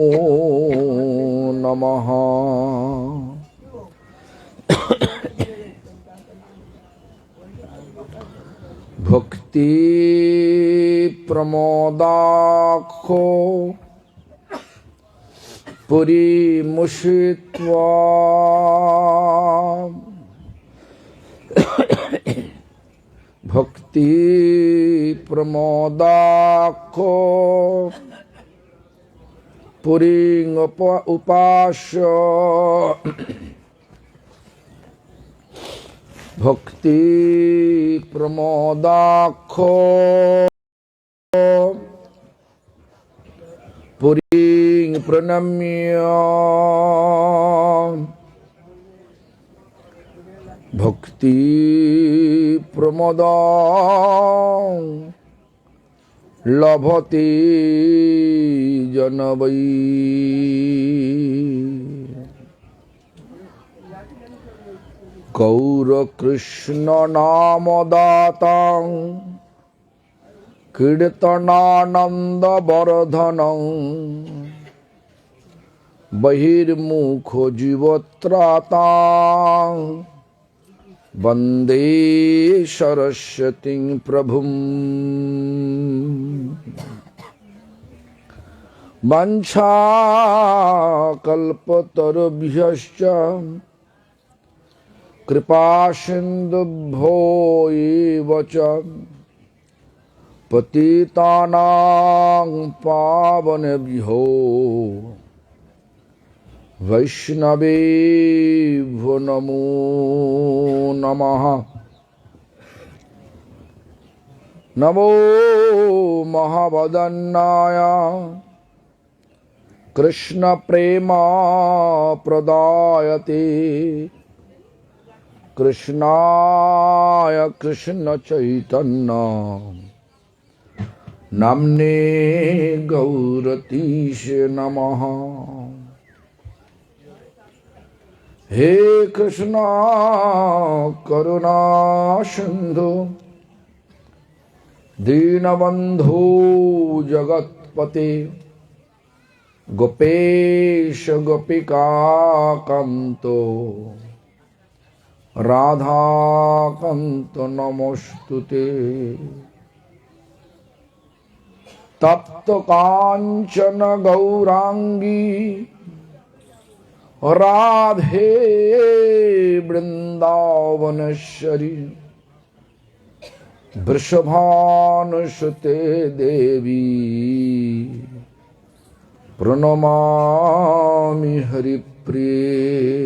नमः। भक्ति प्रमोदाखो पुरीमुषित्वा भक्ति प्रमोदाखो पुरीं उपास्य भक्ति प्रमोदाखो पुरीं प्रणम्य भक्ति प्रमोदा लभते जनवै। गौर कृष्ण नाम दातां कीर्तनानंद वर्धनं बहिर्मुखो जीवत्रातां वंदे सरस्वतीं प्रभुं। वंशाकल्पतरुभ्यश्च कृपासिन्धुभ्यो एव च पतितानां पावनेभ्यो वैष्णवेभ्यो नमो नमः। नमो महावदन्नाय कृष्ण प्रेमा प्रदायते कृष्णाय कृष्ण चैतन्य नाम्ने गौरतीशे नमः। हे कृष्णा करुणा सिंधु दीनबंधु जगत्पते गोपेश गोपिका कांतो राधा कांत नमोस्तुते। तप्त कांचन गौरांगी राधे वृंदावनेश्वरी वृषभानुसुते देवी प्रणमामि हरिप्रिये।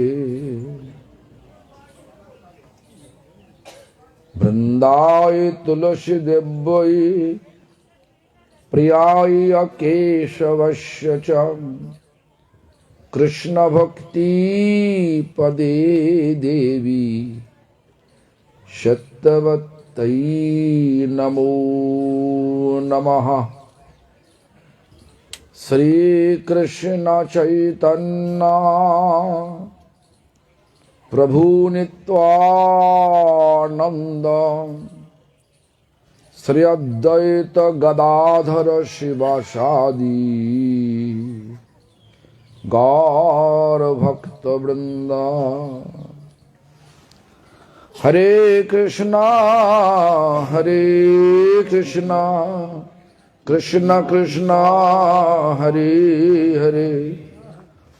वृंदाय तुलसी देव्यै प्रियाय केशवस्य च कृष्ण भक्ति पदे देवी सत्यवत्यै नमो नमः। श्री कृष्ण चैतन्य प्रभु नित्यानंद श्री अद्वैत गदाधर शिवासादि गौर भक्त वृंदा। हरे कृष्णा कृष्ण कृष्ण हरे हरे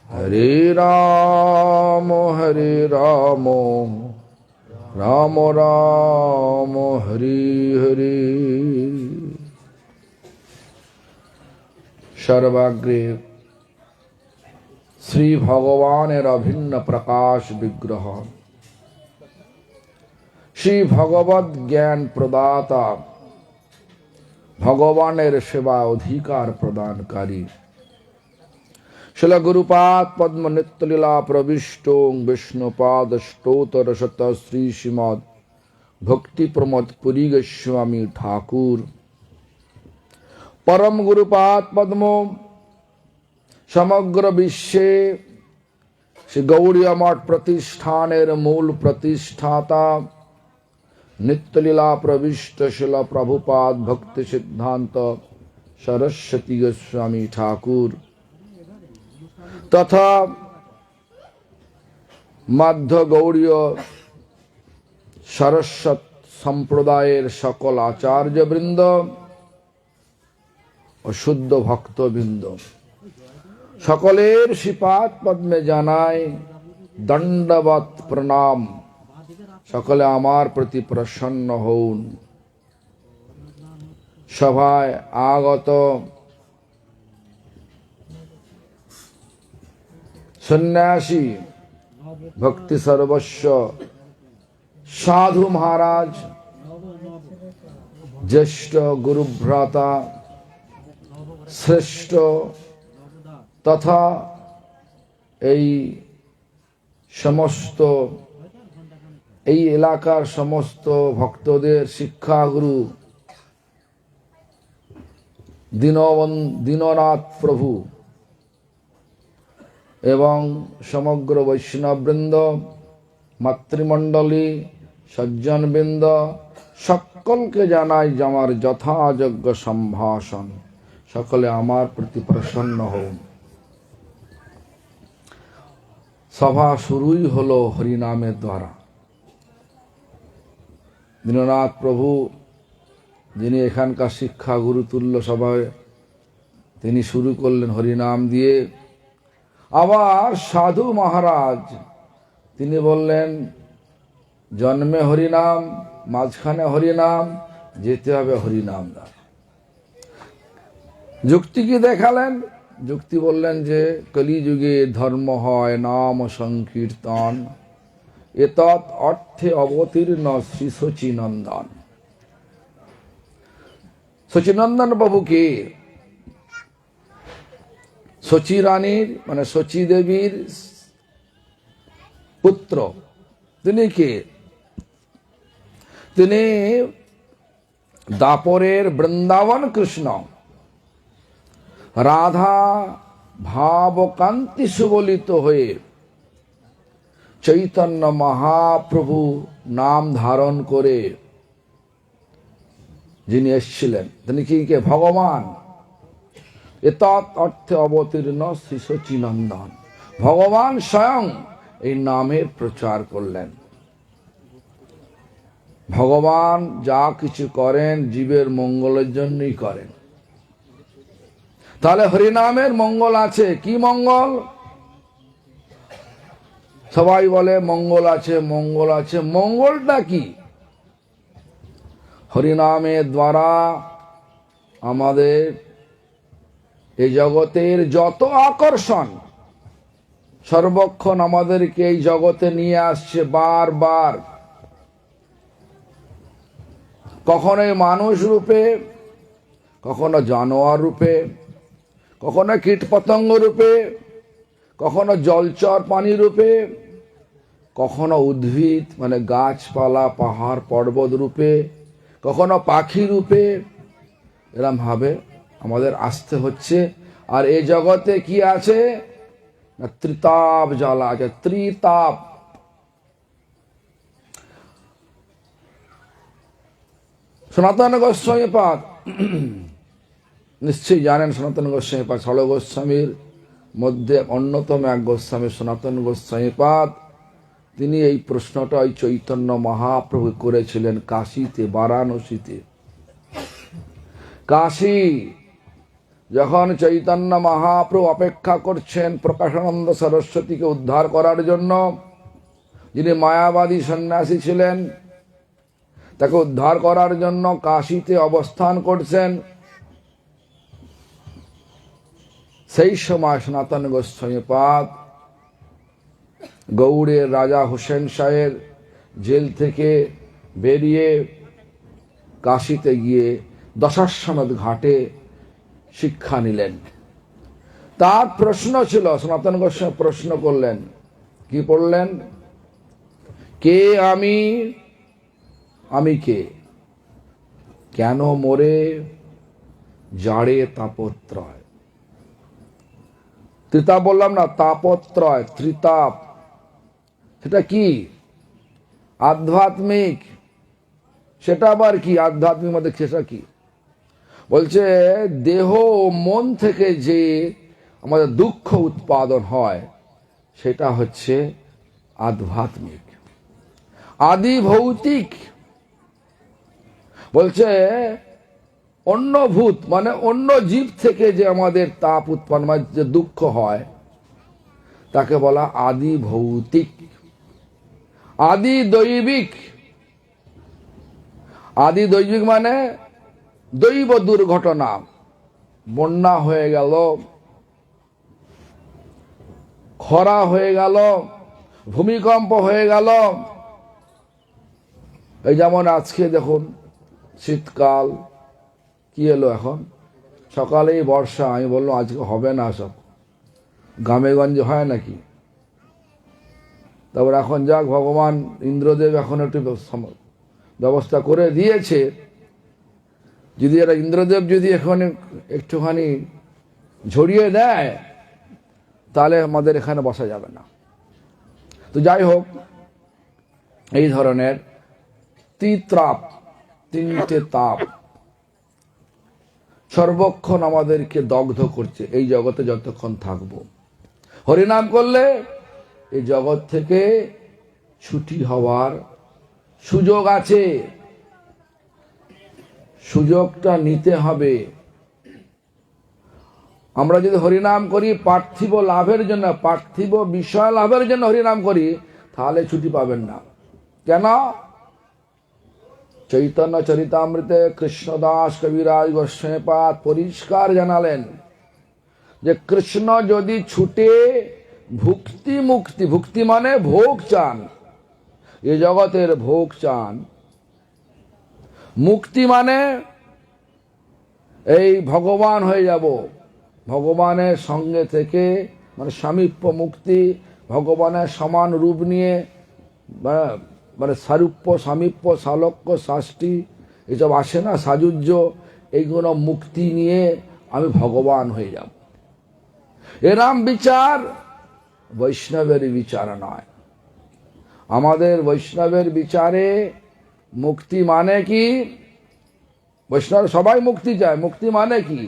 हरे राम राम राम हरे हरे। सर्वाग्रे श्री भगवानेर अभिन्न प्रकाश विग्रह श्री भगवत ज्ञान प्रदाता भगवानेर सेवा अधिकार प्रदानकारी शिल गुरुपाद पद्म नित्यलीला प्रविष्टो विष्णुपाद स्तोत्र शत श्री श्रीमद भक्ति प्रमोद पुरी गोस्वामी ठाकुर परम गुरुपाद पद्मो समग्र विश्वे श्री गौड़ीय मठ प्रतिष्ठानेर मूल प्रतिष्ठाता नित्यलीला प्रविष्ट शिल प्रभुपाद भक्ति सिद्धांत सरस्वती गोस्वामी ठाकुर তথা মাধ্য গৌড়ীয় সরস্বত সম্প্রদায়ের সকল আচার্যবৃন্দ ও শুদ্ধ ভক্তবৃন্দ সকলের শ্রীপাদ পদ্মে জানায় দণ্ডবৎ প্রণাম। সকলে আমার প্রতি প্রসন্ন হউন। সভায় আগত সন্ন্যাসী ভক্তি সর্বস্ব সাধু মহারাজ, জ্যেষ্ঠ গুরুভ্রাতা, শ্রেষ্ঠ তথা এই সমস্ত এই এলাকার সমস্ত ভক্তদের শিক্ষাগুরু দীননাথ প্রভু এবং সমগ্র বৈষ্ণববৃন্দ, মাতৃমণ্ডলী, সজ্জনবৃন্দ সকলকে জানাই আমার যথাযোগ্য সম্ভাষণ। সকলে আমার প্রতি প্রসন্ন হন। সভা শুরুই হলো হরিনামের দ্বারা। দীননাথ প্রভু যিনি এখানকার শিক্ষা গুরুতুল্য সভায় তিনি শুরু করলেন হরিনাম দিয়ে। আবার সাধু মহারাজ তিনি বললেন জন্মে হরিনাম, মাঝখানে হরিনাম, যেতে হবে হরিনাম দ্বারা। যুক্তি কি দেখালেন? যুক্তি বললেন যে কলিযুগে ধর্ম হয় নাম সংকীর্তন, এতৎ অর্থে অবতীর্ণ শ্রী শচীনন্দন। শচীনন্দন বাবু কে? শচী রানীর মানে শচী দেবীর পুত্র। তিনি কে? তিনি দাপরের বৃন্দাবন কৃষ্ণ রাধা ভাবকান্তি সুবলিত হয়ে চৈতন্য মহাপ্রভু নাম ধারণ করে যিনি এসেছিলেন তিনি কি কে? ভগবান। এতৎ অর্থে অবতীর্ণ শ্রী শচীনন্দন। ভগবান স্বয়ং এই নামের প্রচার করলেন। ভগবান যা কিছু করেন জীবের মঙ্গলের জন্যই করেন। তাহলে হরিনামের মঙ্গল আছে। কি মঙ্গল? সবাই বলে মঙ্গল আছে, মঙ্গল আছে। মঙ্গলটা কি? হরিনামের দ্বারা আমাদের এই জগতের যত আকর্ষণ সর্বক্ষণ আমাদেরকে এই জগতে নিয়ে আসছে বারবার। কখনো মানুষ রূপে, কখনো জানোয়ার রূপে, কখনো কীটপতঙ্গ রূপে, কখনো জলচর প্রাণী রূপে, কখনো উদ্ভিদ মানে গাছপালা পাহাড় পর্বত রূপে, কখনো পাখি রূপে। এরম ভাবে আমাদের আসতে হচ্ছে। আর এই জগতে কি আছে? ত্রিতাপ জ্বালা আছে। ত্রিতাপ। সনাতন গোস্বামী পাদ নিশ্চয়ই জানেন। সনাতন গোস্বামী পাদ ষোল গোস্বামীর মধ্যে অন্যতম এক গোস্বামী সনাতন গোস্বামী পাদ। তিনি এই প্রশ্নটা ওই চৈতন্য মহাপ্রভু করেছিলেন কাশীতে, বারাণসীতে। কাশী যখন চৈতন্য মহাপ্রভু অপেক্ষা করছেন প্রকাশানন্দ সরস্বতীকে উদ্ধার করার জন্য, যিনি মায়াবাদী সন্ন্যাসী ছিলেন, তাকে উদ্ধার করার জন্য কাশীতে অবস্থান করছেন। সেই সময় সনাতন গোস্বামী পাদ গৌড়ের রাজা হুসেন শাহের জেল থেকে বেরিয়ে কাশীতে গিয়ে দশাশ্বমেধ ঘাটে শিক্ষা নিলেন। তার প্রশ্ন ছিল, সনাতন গোস্বামী প্রশ্ন করলেন, কি পড়লেন? কে আমি? আমি কে? কেন মোরে জাড়ে তাপত্রয়? ত্রিতাপ বললাম না, তাপত্রয়, ত্রিতাপ। সেটা কি? আধ্যাত্মিক। সেটা আবার কি? আধ্যাত্মিক মধ্যে সেটা কি? বলছে দেহ ও মন থেকে যে আমাদের দুঃখ উৎপাদন হয়, সেটা হচ্ছে আধ্যাত্মিক। আদি ভৌতিক বলছে অন্য ভূত মানে অন্য জীব থেকে যে আমাদের তাপ উৎপন্ন মানে যে দুঃখ হয় তাকে বলা আদি ভৌতিক। আদি দৈবিক, আদি দৈবিক মানে দৈব দুর্ঘটনা, বন্যা হয়ে গেল, খরা হয়ে গেল, ভূমিকম্প হয়ে গেল। এই যেমন আজকে দেখুন শীতকাল, কি এলো এখন সকালেই বর্ষা, আমি বললাম আজকে হবে না, সব গ্রামে গঞ্জে হয় নাকি। তারপর এখন যাক ভগবান ইন্দ্রদেব এখন একটু ব্যবস্থা করে দিয়েছে। যদি এরা ইন্দ্রদেব যদি এখন একটুখানি ঝরিয়ে দেয় তাহলে আমাদের এখানে বসা যাবে না। তো যাই হোক, এই ধরনের ত্রিতাপ, তিনটে তাপ সর্বক্ষণ আমাদেরকে দগ্ধ করছে এই জগতে যতক্ষণ থাকবো। হরিনাম করলে এই জগৎ থেকে ছুটি হওয়ার সুযোগ আছে, সুযোগটা নিতে হবে। আমরা যদি হরিনাম করি পার্থিব লাভের জন্য, পার্থিব বিষয় লাভের জন্য হরিনাম করি, তাহলে ছুটি পাবেন না। কেন? চৈতন্য চরিতামৃতে কৃষ্ণদাস কবিরাজ গোস্বামীপাদ পরিষ্কার জানালেন যে কৃষ্ণ যদি ছুটে ভুক্তি মুক্তি, ভুক্তি মানে ভোগ চান, এ জগতের ভোগ চান, মুক্তি মানে এই ভগবান হয়ে যাব, ভগবানের সঙ্গে থেকে মানে সামীপ্য মুক্তি, ভগবানের সমান রূপ নিয়ে মানে সারূপ্য সামীপ্য সালক্য শাস্তি এসব আসে না, সাজুজ্য, এইগুলো মুক্তি নিয়ে আমি ভগবান হয়ে যাব। এরাম বিচার বৈষ্ণবের বিচার নয়। আমাদের বৈষ্ণবের বিচারে মুক্তি মানে কি? বৈষ্ণব সবাই মুক্তি চায়, মুক্তি মানে কি?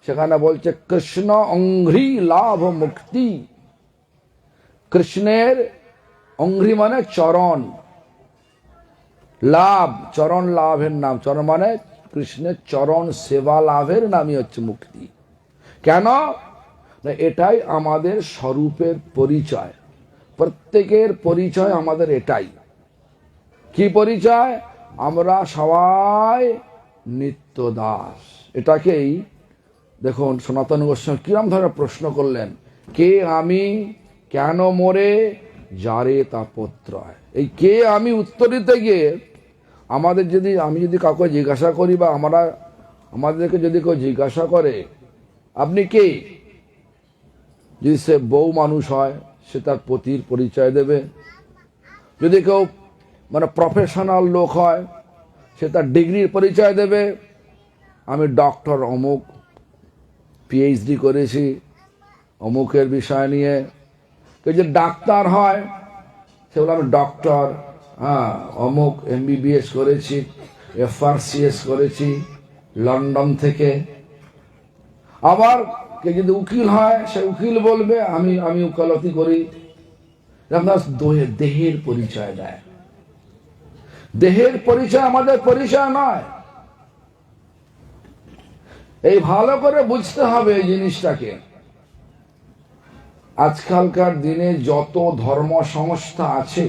সেখানে বলছে কৃষ্ণ অঙ্ঘ্রি লাভ মুক্তি। কৃষ্ণের অঙ্ঘ্রি মানে চরণ, লাভ চরণ লাভের নাম, চরণ মানে কৃষ্ণের চরণ সেবা লাভের নামই হচ্ছে মুক্তি। কেন? এটাই আমাদের স্বরূপের পরিচয়, প্রত্যেকের পরিচয় আমাদের এটাই। কি পরিচয়? আমরা সবাই নিত্য দাস। এটাকেই দেখুন সনাতন গোস্বামী কিরম ধরনের প্রশ্ন করলেন, কে আমি, কেন মোরে, যারে তাপত্রয়। এই কে আমি উত্তর দিতে গিয়ে আমাদের যদি, আমি যদি কাউকে জিজ্ঞাসা করি বা আমাদেরকে যদি কেউ জিজ্ঞাসা করে আপনি কে, যদি সে বউ মানুষ হয় সে তার পতির পরিচয় দেবে, যদি কেউ মানে প্রফেশনাল লোক হয় সে তার ডিগ্রির পরিচয় দেবে, আমি ডক্টর অমুক, পিএইচডি করেছি অমুকের বিষয় নিয়ে। কেউ যে ডাক্তার হয় সেগুলো আমি ডক্টর অমুক এমবিবিএস করেছি, এফআরসিএস করেছি লন্ডন থেকে। আবার কে যদি উকিল হয় সে উকিল বলবে আমি উকালতি করি। দেহের পরিচয় দেয়, দেহের পরিচয় আমাদের পরিচয় নয়। এই ভালো করে বুঝতে হবে এই জিনিসটাকে। আজকালকার দিনে যত ধর্ম সংস্থা আছে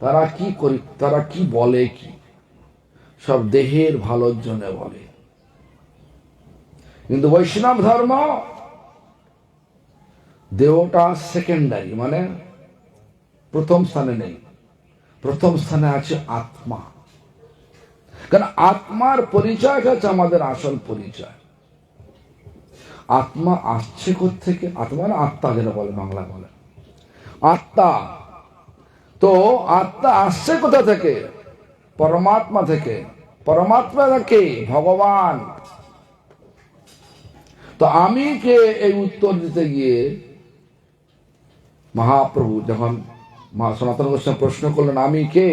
তারা কি করি, তারা কি বলে, কি সব দেহের ভালোর জন্য বলে। কিন্তু বৈষ্ণব ধর্ম দেহটা সেকেন্ডারি, মানে প্রথম স্থানে নেই, প্রথম স্থানে আছে আত্মা। কারণ আত্মার পরিচয় হচ্ছে আমাদের আসল পরিচয়। আত্মা আসছে কোত্থেকে? আত্মা মানে আত্মা, যেটা বলে বাংলা বলে আত্মা। তো আত্মা আসছে কোথা থেকে? পরমাত্মা থেকে। পরমাত্মা কে? ভগবান। তো আমি কে, এই উত্তর দিতে গিয়ে মহাপ্রভু যখন সনাতন গোস্বামী প্রশ্ন করলেন আমি কে,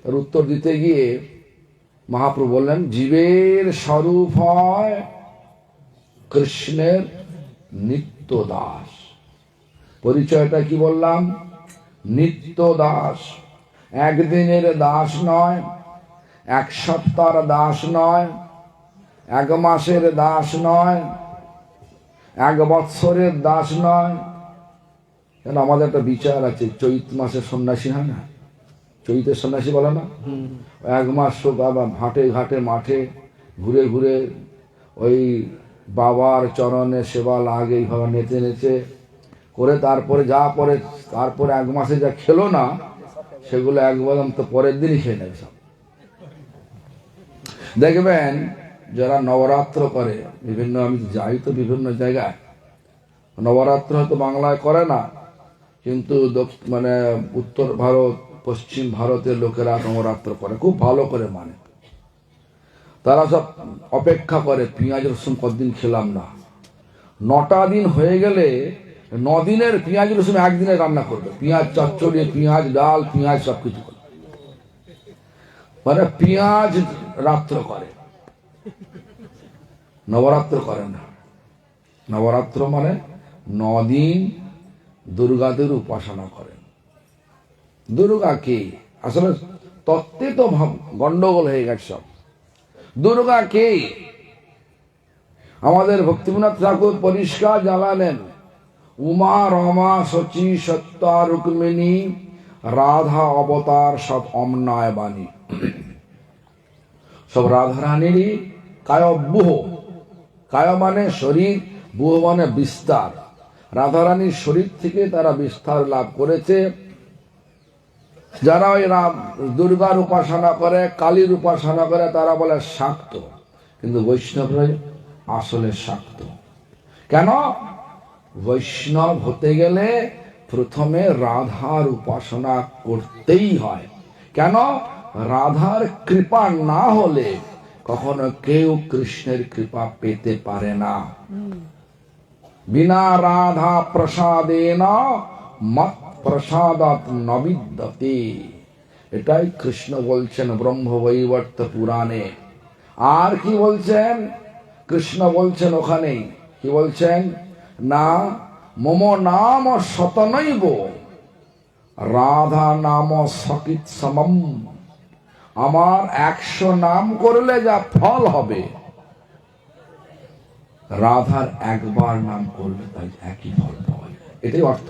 তার উত্তর দিতে গিয়ে মহাপ্রভু বললেন জীবের স্বরূপ হয় কৃষ্ণের নিত্য দাস। পরিচয়টা কি বললাম? নিত্য দাস। একদিনের দাস নয়, এক সপ্তাহের দাস নয়, এক মাসের দাস নয়, এক বৎসরের দাস নয়। কেন আমাদের একটা বিচার আছে, চৈত মাসে সন্ন্যাসী হয় না, চৈতের সন্ন্যাসী বলে না, এক মাস বাবা ঘাটে ঘাটে মাঠে ঘুরে ঘুরে ওই বাবার চরণে সেবা লাগে এইভাবে নেচে নেচে করে তারপরে যা পরে তারপরে এক মাসে যা খেলো না সেগুলো একবার তো পরের দিনই খেয়ে নেবে সব। দেখবেন যারা নবরাত্র করে বিভিন্ন, আমি যাই তো বিভিন্ন জায়গায়, নবরাত্র হয়তো বাংলায় করে না, কিন্তু মানে উত্তর ভারত পশ্চিম ভারতের লোকেরা নবরাত্র করে, খুব ভালো করে মানে। তারা সব অপেক্ষা করে পেঁয়াজ রসুন কতদিন খেলাম না, 9টা দিন হয়ে গেলে 9 দিনের পেঁয়াজ রসুন একদিনে রান্না করবে, পেঁয়াজ চচ্চড়ি, পেঁয়াজ ডাল, পেঁয়াজ সবকিছু করবে, মানে পেঁয়াজ রাত্র করে, নবরাত্র করে না। নবরাত্র মানে 9 দিন দুর্গাদের উপাসনা করেন। দুর্গা কে? আসলে তত্ত্বে তো গন্ডগোল হয়ে গেছে সব। দুর্গা কে? আমাদের ভক্তিবিনোদ ঠাকুর পরিষ্কার জানালেন, উমা রমা শচী সত্তা রুক্মিণী রাধা অবতার সব অমনায় বাণী। সব রাধারানীরই কায়ব্যূহ, কায় মানে শরীর, বুহ মানে বিস্তার। রাধারানীর শরীর থেকে তারা বিস্তার লাভ করেছে। যারা ওই দুর্গার উপাসনা করে, কালীর উপাসনা করে, তারা বলে শাক্ত, কিন্তু বৈষ্ণবরা আসলে শাক্ত। কেন? বৈষ্ণব হতে গেলে প্রথমে রাধার উপাসনা করতেই হয়। কেন? রাধার কৃপা না হলে কখনো কেউ কৃষ্ণের কৃপা পেতে পারে না। বিনা রাধা প্রসাদেন মত প্রসাদাত নবিদ্যতে, এটাই কৃষ্ণ বলছেন ব্রহ্মবৈবর্ত পুরাণে। আর কি বলছেন কৃষ্ণ? বলছেন ওখানেই, কি বলছেন না, মম নাম শতনৈব রাধা নাম সকিত সমম। আমার 100 নাম করলে যা ফল হবে, রাধার একবার নাম করলে তাই একই ফল পাওয়া যায়। এটাই অর্থ।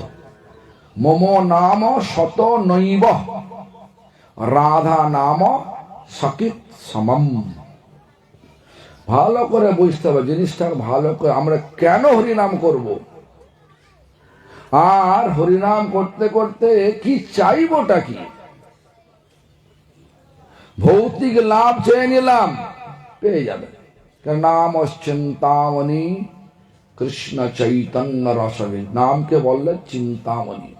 মম নাম শত নৈব রাধা নাম সকিত সমম। ভালো করে বুঝতে হবে জিনিসটা, ভালো করে আমরা কেন হরিনাম করব, আর হরিনাম করতে করতে কি চাইবটা কি? ভৌতিক লাভ চেয়ে নিলাম, পেয়ে যাবে। নাম চিন্তামণি কৃষ্ণ চৈতন্য রসবে, নামকে বললে চিন্তামণি।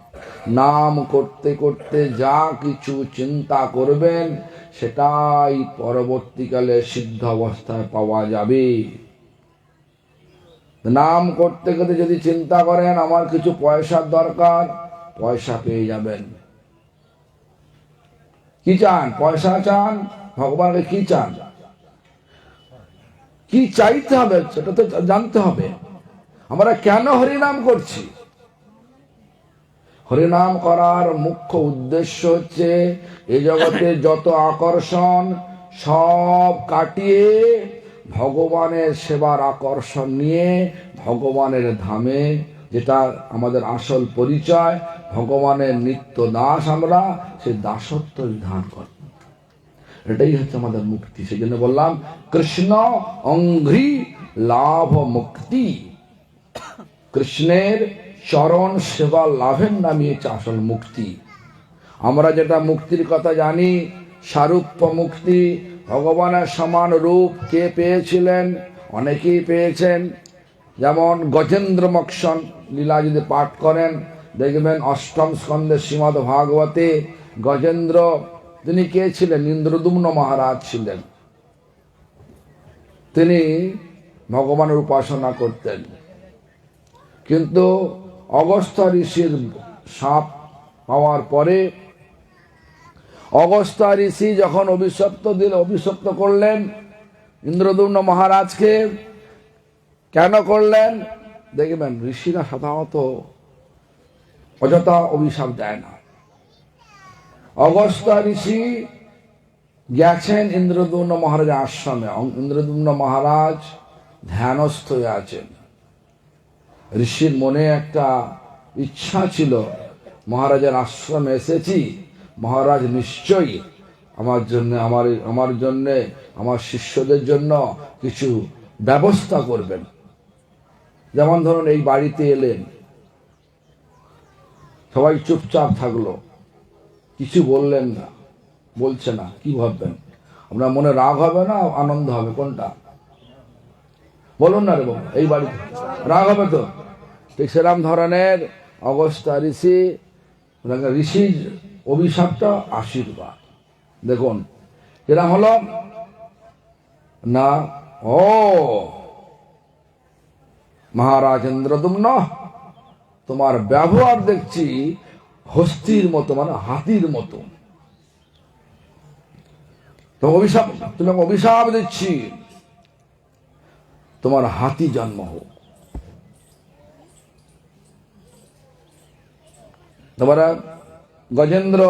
নাম করতে করতে যা কিছু চিন্তা করবেন সেটাই পরবর্তীকালে সিদ্ধ অবস্থায় পাওয়া যাবে। নাম করতে করতে যদি চিন্তা করেন আমার কিছু পয়সার দরকার, পয়সা পেয়ে যাবেন। কি চান? পয়সা চান? ভগবানকে কি চান? কি চাইতে হবে সেটা তো জানতে হবে। আমরা কেন হরিনাম করছি? হরিনাম করার মুখ্য উদ্দেশ্য হচ্ছে এই জগতে যত আকর্ষণ সব কাটিয়ে ভগবানের সেবার আকর্ষণ নিয়ে ভগবানের ধামে, যেটা আমাদের আসল পরিচয়, ভগবানের নিত্য দাস আমরা, সেই দাসত্ব বিধান করব। এটাই হচ্ছে আমাদের মুক্তি। সেই জন্য বললাম কৃষ্ণ অঙ্ঘ্রি লাভ মুক্তি। কৃষ্ণের চরণ সেবা লাভের নামই হচ্ছে আসল মুক্তি। আমরা যেটা মুক্তির কথা জানি, সারূপ্য মুক্তি, ভগবানের সমান রূপ কে পেয়েছিলেন? অনেকেই পেয়েছেন। যেমন গজেন্দ্র মোক্ষণ লীলা যদি পাঠ করেন দেখবেন অষ্টম স্কন্ধে শ্রীমদ্ ভাগবতে গজেন্দ্র তিনি কে ছিলেন? ইন্দ্রদুম্ন মহারাজ ছিলেন। তিনি ভগবানের উপাসনা করতেন, কিন্তু অগস্ত্য ঋষির শাপ পাওয়ার পরে অগস্ত্য ঋষি যখন অভিশপ্ত করলেন ইন্দ্রদুম্ন মহারাজকে। কেন করলেন? দেখবেন ঋষিরা সাধারণত অযথা অভিশাপ দেয় না। অগস্ত্য ঋষি গেছেন ইন্দ্রদ্যুম্ন মহারাজের আশ্রমে। ইন্দ্রদ্যুম্ন মহারাজ ধ্যানস্থ হয়ে আছেন। ঋষির মনে একটা ইচ্ছা ছিল, মহারাজের আশ্রমে এসেছি, মহারাজ নিশ্চয়ই আমার জন্য আমার শিষ্যদের জন্য কিছু ব্যবস্থা করবেন। যেমন ধরুন, এই বাড়িতে এলেন, সবাই চুপচাপ থাকলো, কিছু বললেন না, বলছে না, কি ভাববেন? আপনার মনে রাগ হবে না আনন্দ হবে? কোনটা বলুন না রে বাবা? এই বাড়িতে রাগ হবে তো। ঠিক সেরকম ধরনের অগস্ত্য ঋষির অভিশাপটা আশীর্বাদ। দেখুন এরকম হলো না, ও মহারাজ ইন্দ্রদ্যুম্ন, তোমার ব্যবহার দেখছি হস্তির মতো, মানে হাতির মতো। তোমাকে অভিশাপ দিচ্ছি, তোমার হাতি জন্ম হোক। তোমরা গজেন্দ্র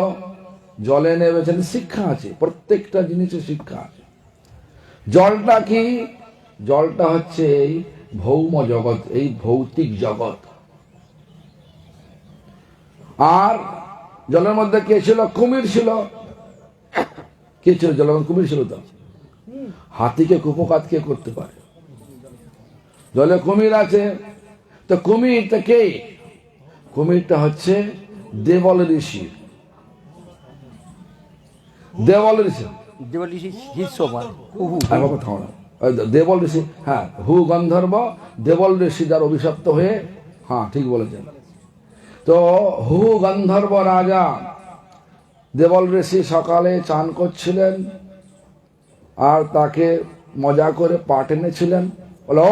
জলে নেমেছেন, শিক্ষা আছে, প্রত্যেকটা জিনিসের শিক্ষা আছে। জলটা কি? জলটা হচ্ছে এই ভৌম জগৎ, এই ভৌতিক জগৎ। আর জলের মধ্যে কে ছিল? কুমির ছিল। কে ছিল জলের মধ্যে? কুমির ছিল। তো হাতিকে কুপকাত কে করতে পারে? জলে কুমির আছে। তো কুমিরটা কে? কুমিরটা হচ্ছে দেবল ঋষি। দেবল ঋষি, দেবল ঋষি, হ্যাঁ, হু গন্ধর্ব দেবল ঋষি যার অভিশপ্ত হয়ে, হ্যাঁ ঠিক বলেছেন। তো হু গন্ধর্ব রাজা দেবল ঋষি সকালে চান করছিলেন, আর তাকে মজা করে পা টেনেছিলেন। বলো,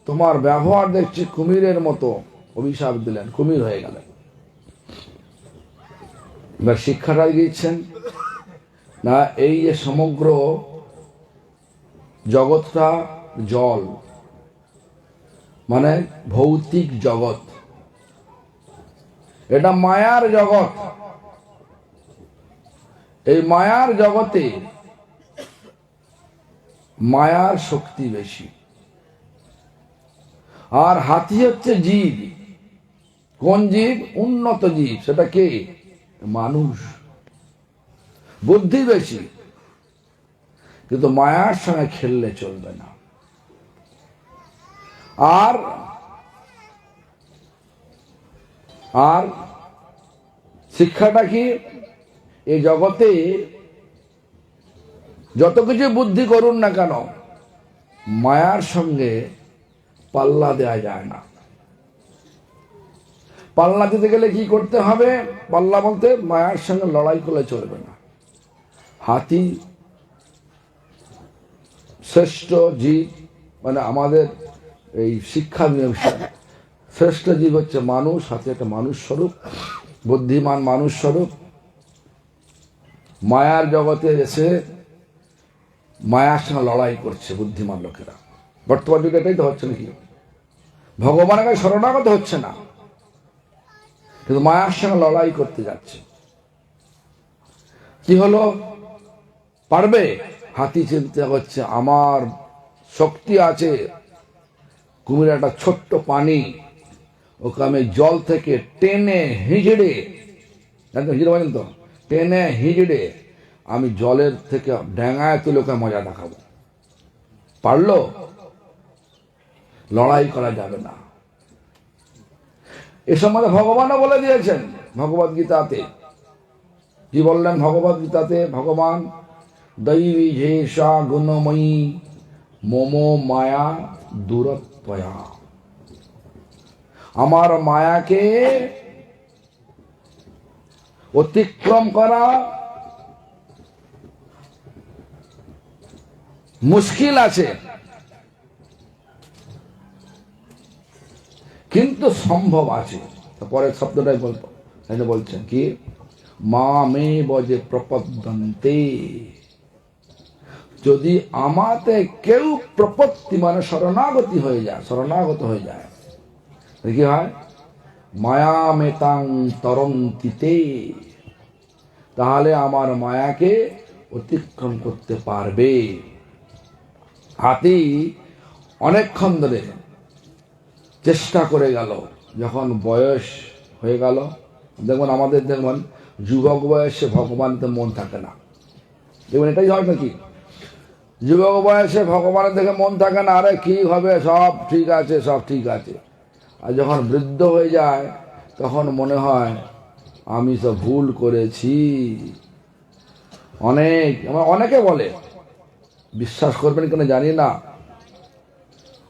তোমার ব্যবহার দেখছি কুমিরের মতো, অভিশাপ দিলেন, কুমির হয়ে গেলেন। এবার শিক্ষাটা দিচ্ছেন না, এই যে সমগ্র জগৎটা জল, মানে ভৌতিক জগৎ, এটা মায়ার জগৎ। এই মায়ার জগতে মায়ার শক্তি বেশি। আর হাতি হচ্ছে জীব। কোন জীব? উন্নত জীব। সেটা কে? মানুষ। বুদ্ধি বেশি, কিন্তু মায়ার সঙ্গে খেললে চলবে না। আর আর শিক্ষাটা কি? এই জগতে যত কিছু বুদ্ধি করুন না কেন, মায়ার সঙ্গে পাল্লা দেয়া যায় না। পাল্লা দিতে গেলে কি করতে হবে? পাল্লা বলতে মায়ার সঙ্গে লড়াই করলে চলবে না। হাতি শ্রেষ্ঠ জীব, মানে আমাদের এই শিক্ষা শ্রেষ্ঠ জীব হচ্ছে মানুষ। হাতি একটা মানুষ স্বরূপ, বুদ্ধিমান মানুষ স্বরূপ। মায়ার জগতে এসে মায়ার সঙ্গে লড়াই করছে বুদ্ধিমান লোকেরা। বর্তমান যুগে এটাই তো হচ্ছে নাকি? ভগবানের কাছে শরণাগত হচ্ছে না, কিন্তু মায়ার সঙ্গে লড়াই করতে যাচ্ছে। কি হলো? পারবে? হাতি চিন্তা করছে আমার শক্তি আছে। কুমির একটা ছোট্ট পানি, ওকে আমি জল থেকে টেনে হিজড়ে, বলেন তো, টেনে হিজড়ে আমি জলের থেকে ডেঙায় তুলে ওকে মজা দেখাবো। পারলো? লড়াই করা যাবে না। এ সম্বন্ধে ভগবানও বলে দিয়েছেন ভগবদ গীতাতে। কি বললেন ভগবদ গীতাতে? ভগবান, দৈবী ঝেষা গুণময়ী মোমো মায়া দূরত্বয়া। আমার মায়াকে অতিক্রম করা মুশকিল আছে, কিন্তু সম্ভব আছে। পরের শব্দটাই বলছেন কি? মা মে বজে প্রপদ্যন্তে, যদি আমাতে কেউ প্রপত্তি মানে শরণাগত হয়ে যায় কি হয়? মায়া মেতাং তরন্তিতে, তাহলে আমার মায়াকে অতিক্রম করতে পারবে। হাতি অনেকক্ষণ ধরে চেষ্টা করে গেল, যখন বয়স হয়ে গেল, দেখবেন আমাদের দেখবেন যুবক বয়সে ভগবানতে মন থাকে না, দেখবেন এটাই হয় নাকি? যুবক বয়সে ভগবানের দেখে মন থাকে না, আরে কি হবে, সব ঠিক আছে, সব ঠিক আছে। আর যখন বৃদ্ধ হয়ে যায় তখন মনে হয় আমি তো ভুল করেছি। অনেকে বলে, বিশ্বাস করবেন কেন জানি না,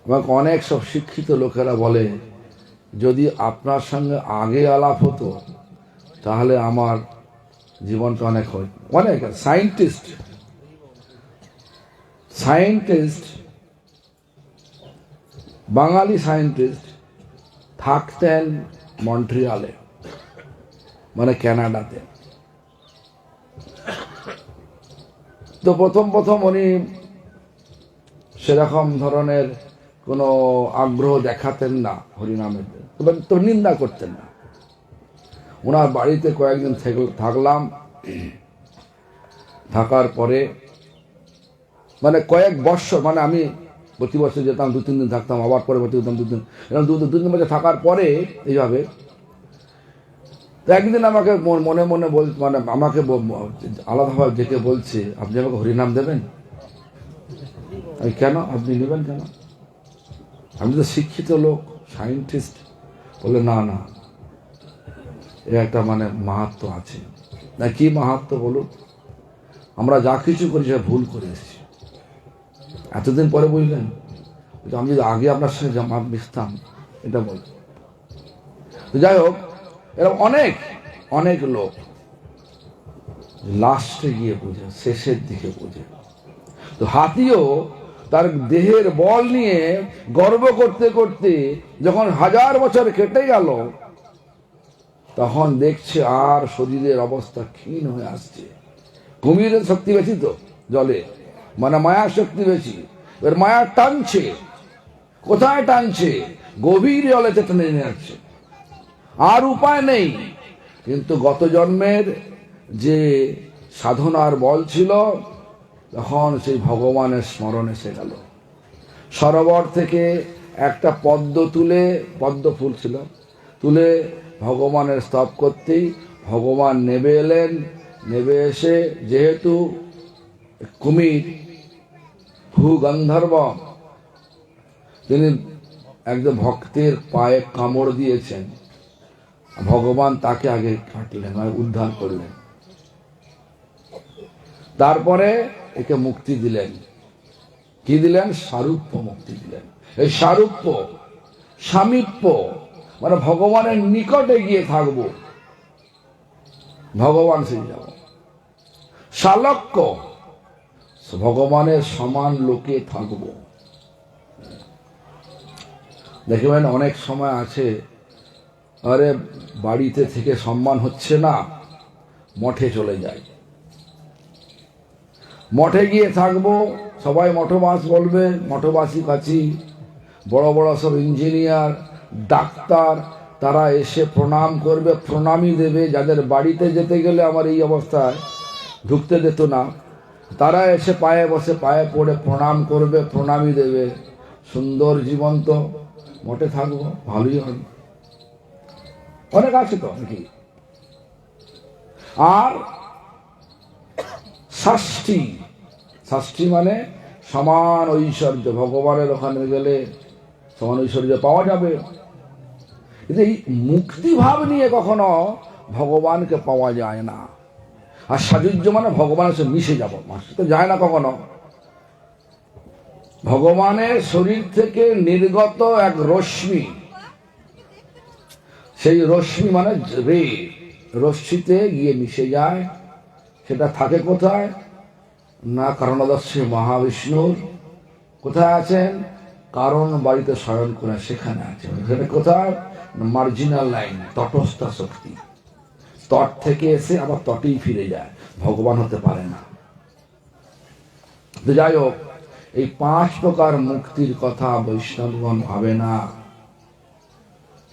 আমাকে অনেক সব শিক্ষিত লোকেরা বলে, যদি আপনার সঙ্গে আগে আলাপ হতো তাহলে আমার জীবনটা অনেক সায়েন্টিস্ট বাঙালি সায়েন্টিস্ট থাকতেন মন্ট্রিয়ালে, মানে ক্যানাডাতে। তো প্রথম উনি সেরকম ধরনের কোনো আগ্রহ দেখাতেন না হরিনামের, তো নিন্দা করতেন না। ওনার বাড়িতে কয়েকদিন থাকলাম, থাকার পরে মানে কয়েক বৎসর, মানে আমি প্রতি বছর যেতাম 2-3 দিন থাকতাম, আবার পরবর্তী যেতাম 2 দিন, এরকম 2-3 বছর থাকার পরে এইভাবে একদিন আমাকে মনে মনে মানে আমাকে আলাদাভাবে ডেকে বলছে, আপনি আমাকে হরিনাম দেবেন? আমি, কেন, আপনি নেবেন কেন? আমি তো শিক্ষিত লোক, সায়েন্টিস্ট। বলে না, এর একটা মানে মাহাত্ম আছে। না, কি মাহাত্ম বলুন? আমরা যা কিছু করি সেটা ভুল করে এসেছি, এতদিন পরে বুঝলেন। আমি যদি আগে আপনার সঙ্গে মিশতাম, এটা বল। যাই হোক, এরকম অনেক লোক লাস্টে গিয়ে বোঝে, শেষের দিকে বোঝে। তো হাতিও তার দেহের বল নিয়ে গর্ব করতে করতে যখন 1000 বছর কেটে গেল, তখন দেখছে আর শরীরের অবস্থা ক্ষীণ হয়ে আসছে। কুমিরের শক্তি বেশি তো জলে, মানে মায়ার শক্তি বেশি। এবার মায়া টানছে, কোথায় টানছে? গভীর জলে টেনে নিয়ে যাচ্ছে, আর উপায় নেই। কিন্তু গত জন্মের যে সাধনার বল ছিল, তখন সেই ভগবানের স্মরণ এসে গেল। সরোবর থেকে একটা পদ্ম ফুল ছিল, তুলে ভগবানের স্তব করতেই ভগবান নেবে এলেন। নেবে এসে, যেহেতু কুমির ভূগন্ধর্ব, তিনি একজন ভক্তের পায়ে কামড় দিয়েছেন, ভগবান তাকে আগে কাটলেন, মানে উদ্ধার করলেন। তারপরে একে মুক্তি দিলেন। কি দিলেন? সারূপ্য মুক্তি দিলেন। এই সারূপ্য, সামীপ্য, মানে ভগবানের নিকটে গিয়ে থাকবো, ভগবান সেই যাব। শালক্য, ভগবানের সমান লোকে থাকবো। দেখবেন অনেক সময় আছে, আরে বাড়িতে থেকে সম্মান হচ্ছে না, মঠে চলে যায়। মঠে গিয়ে থাকবো, সবাই মঠবাস বলবে, মঠবাসী কাছি, বড় বড় সব ইঞ্জিনিয়ার, ডাক্তার, তারা এসে প্রণাম করবে, প্রণামী দেবে। যাদের বাড়িতে যেতে গেলে আমার এই অবস্থায় ঢুকতে দিত না, তারা এসে পায়ে বসে, পায়ে পড়ে প্রণাম করবে, প্রণামী দেবে। সুন্দর জীবন তো, মঠে থাকবো, ভালোই হবে। অনেক আছে তো নাকি। আর ষষ্ঠী মানে সমান ঐশ্বর্য, ভগবানের ওখানে গেলে সমান ঐশ্বর্য পাওয়া যাবে। কিন্তু এই মুক্তিভাব নিয়ে কখনো ভগবানকে পাওয়া যায় না। আর সাযুজ্য মানে ভগবানের সাথে মিশে যাব, তো যায় না কখনো। ভগবানের শরীর থেকে নির্গত এক রশ্মি, সেই রশ্মি মানে রশ্মিতে গিয়ে মিশে যায়। সেটা থাকে কোথায় না? কারণদর্শী মহাবিষ্ণুর কোথায় আছেন? কারণ বাড়িতে শয়ন করে সেখানে আছে। সেটা কোথায়? মার্জিনাল লাইন, তটস্থ শক্তি। তট থেকে এসে আবার তটেই ফিরে যায়, ভগবান হতে পারে না। তো যাই হোক, এই 5 প্রকার মুক্তির কথা বৈষ্ণবগণ ভাবে না।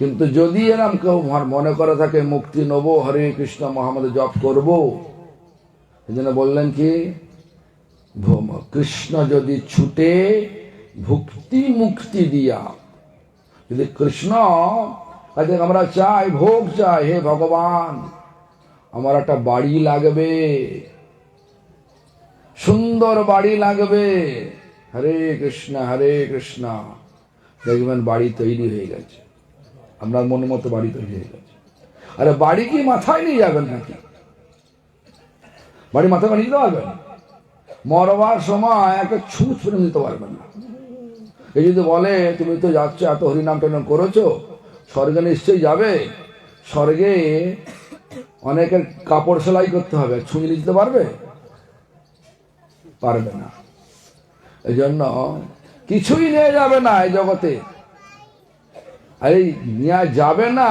কিন্তু যদি এরম কেউ মনে করে থাকে মুক্তি নেব, হরে কৃষ্ণ মহামন্ত্র জপ করব, এই জন্য বললেন কি, কৃষ্ণ যদি ছুটে ভক্তি মুক্তি দিয়া, যদি কৃষ্ণ কাজে আমরা চাই, ভোগ চাই, হে ভগবান আমার একটা বাড়ি লাগবে, সুন্দর বাড়ি লাগবে, হরে কৃষ্ণ, দেখবেন বাড়ি তৈরি হয়ে গেছে, আপনার মনের মতো বাড়ি তৈরি হয়ে গেছে। আরে বাড়ি কি মাথায় নিয়ে যাবেন নাকি? বাড়ি মাথায় নিয়ে যেতে পারবেন? মরবার সময় একটা ছুঁচ ফেলে দিতে পারবেন না। এই যদি বলে তুমি তো যাচ্ছ, এত হরিনাম টনাম করেছো, স্বর্গে নিশ্চয়ই যাবে, স্বর্গে অনেকের কাপড় সেলাই করতে হবে, ছুঁয়ে দিতে পারবে? পারবে না। এই জন্য কিছুই নিয়ে যাবে না এই জগতে। আর এই নিয়ে যাবে না,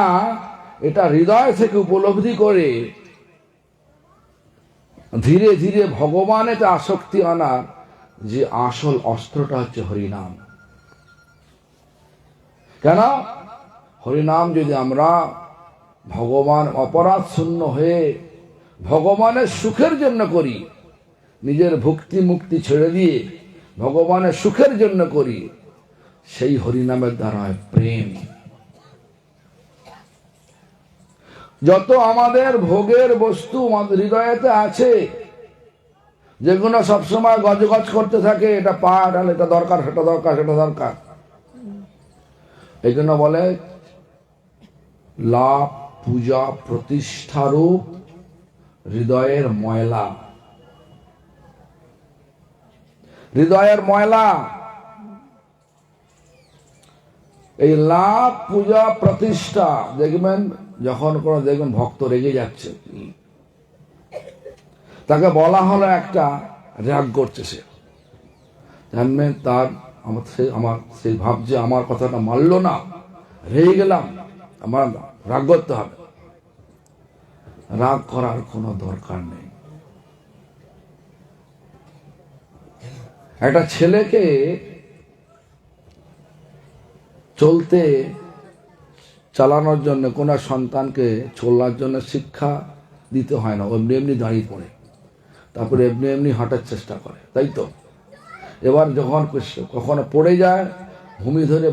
এটা হৃদয় থেকে উপলব্ধি করে ধীরে ধীরে ভগবানেতে আসক্তি আনার যে আসল অস্ত্রটা হচ্ছে হরিনাম। কেন? হরিনাম যদি আমরা ভগবান অপরাধ শূন্য হয়ে ভগবানের সুখের জন্য করি, নিজের ভক্তি মুক্তি ছেড়ে দিয়ে ভগবানের সুখের জন্য করি, সেই হরিনামের দ্বারা হয় প্রেম। যত আমাদের ভোগের বস্তু আমাদের হৃদয়েতে আছে, যেগুলো সবসময় গজগজ করতে থাকে, এটা পাঠ, এটা দরকার, সেটা দরকার, সেটা দরকার, এই জন্য বলে লাভ পূজা প্রতিষ্ঠারূপ হৃদয়ের ময়লা। হৃদয়ের ময়লা, এই লাভ পূজা প্রতিষ্ঠা। দেখবেন যখন কোনো দেখবেন ভক্ত রেগে যাচ্ছে, তাকে বলা হলো একটা, রাগ করছে সে, জানবেন তার আমার সেই ভাবছে আমার কথাটা মানলো না, রেগে গেলাম, আমার রাগ করতে হবে। রাগ করার কোনো দরকার নেই। একটা ছেলেকে চলতে চালানোর জন্য, কোন সন্তানকে চলার জন্য শিক্ষা দিতে হয় না, এমনি এমনি দাঁড়িয়ে পড়ে, তারপরে এমনি এমনি হাঁটার চেষ্টা করে, তাই তো? এবার যখন কখনো পড়ে যায়,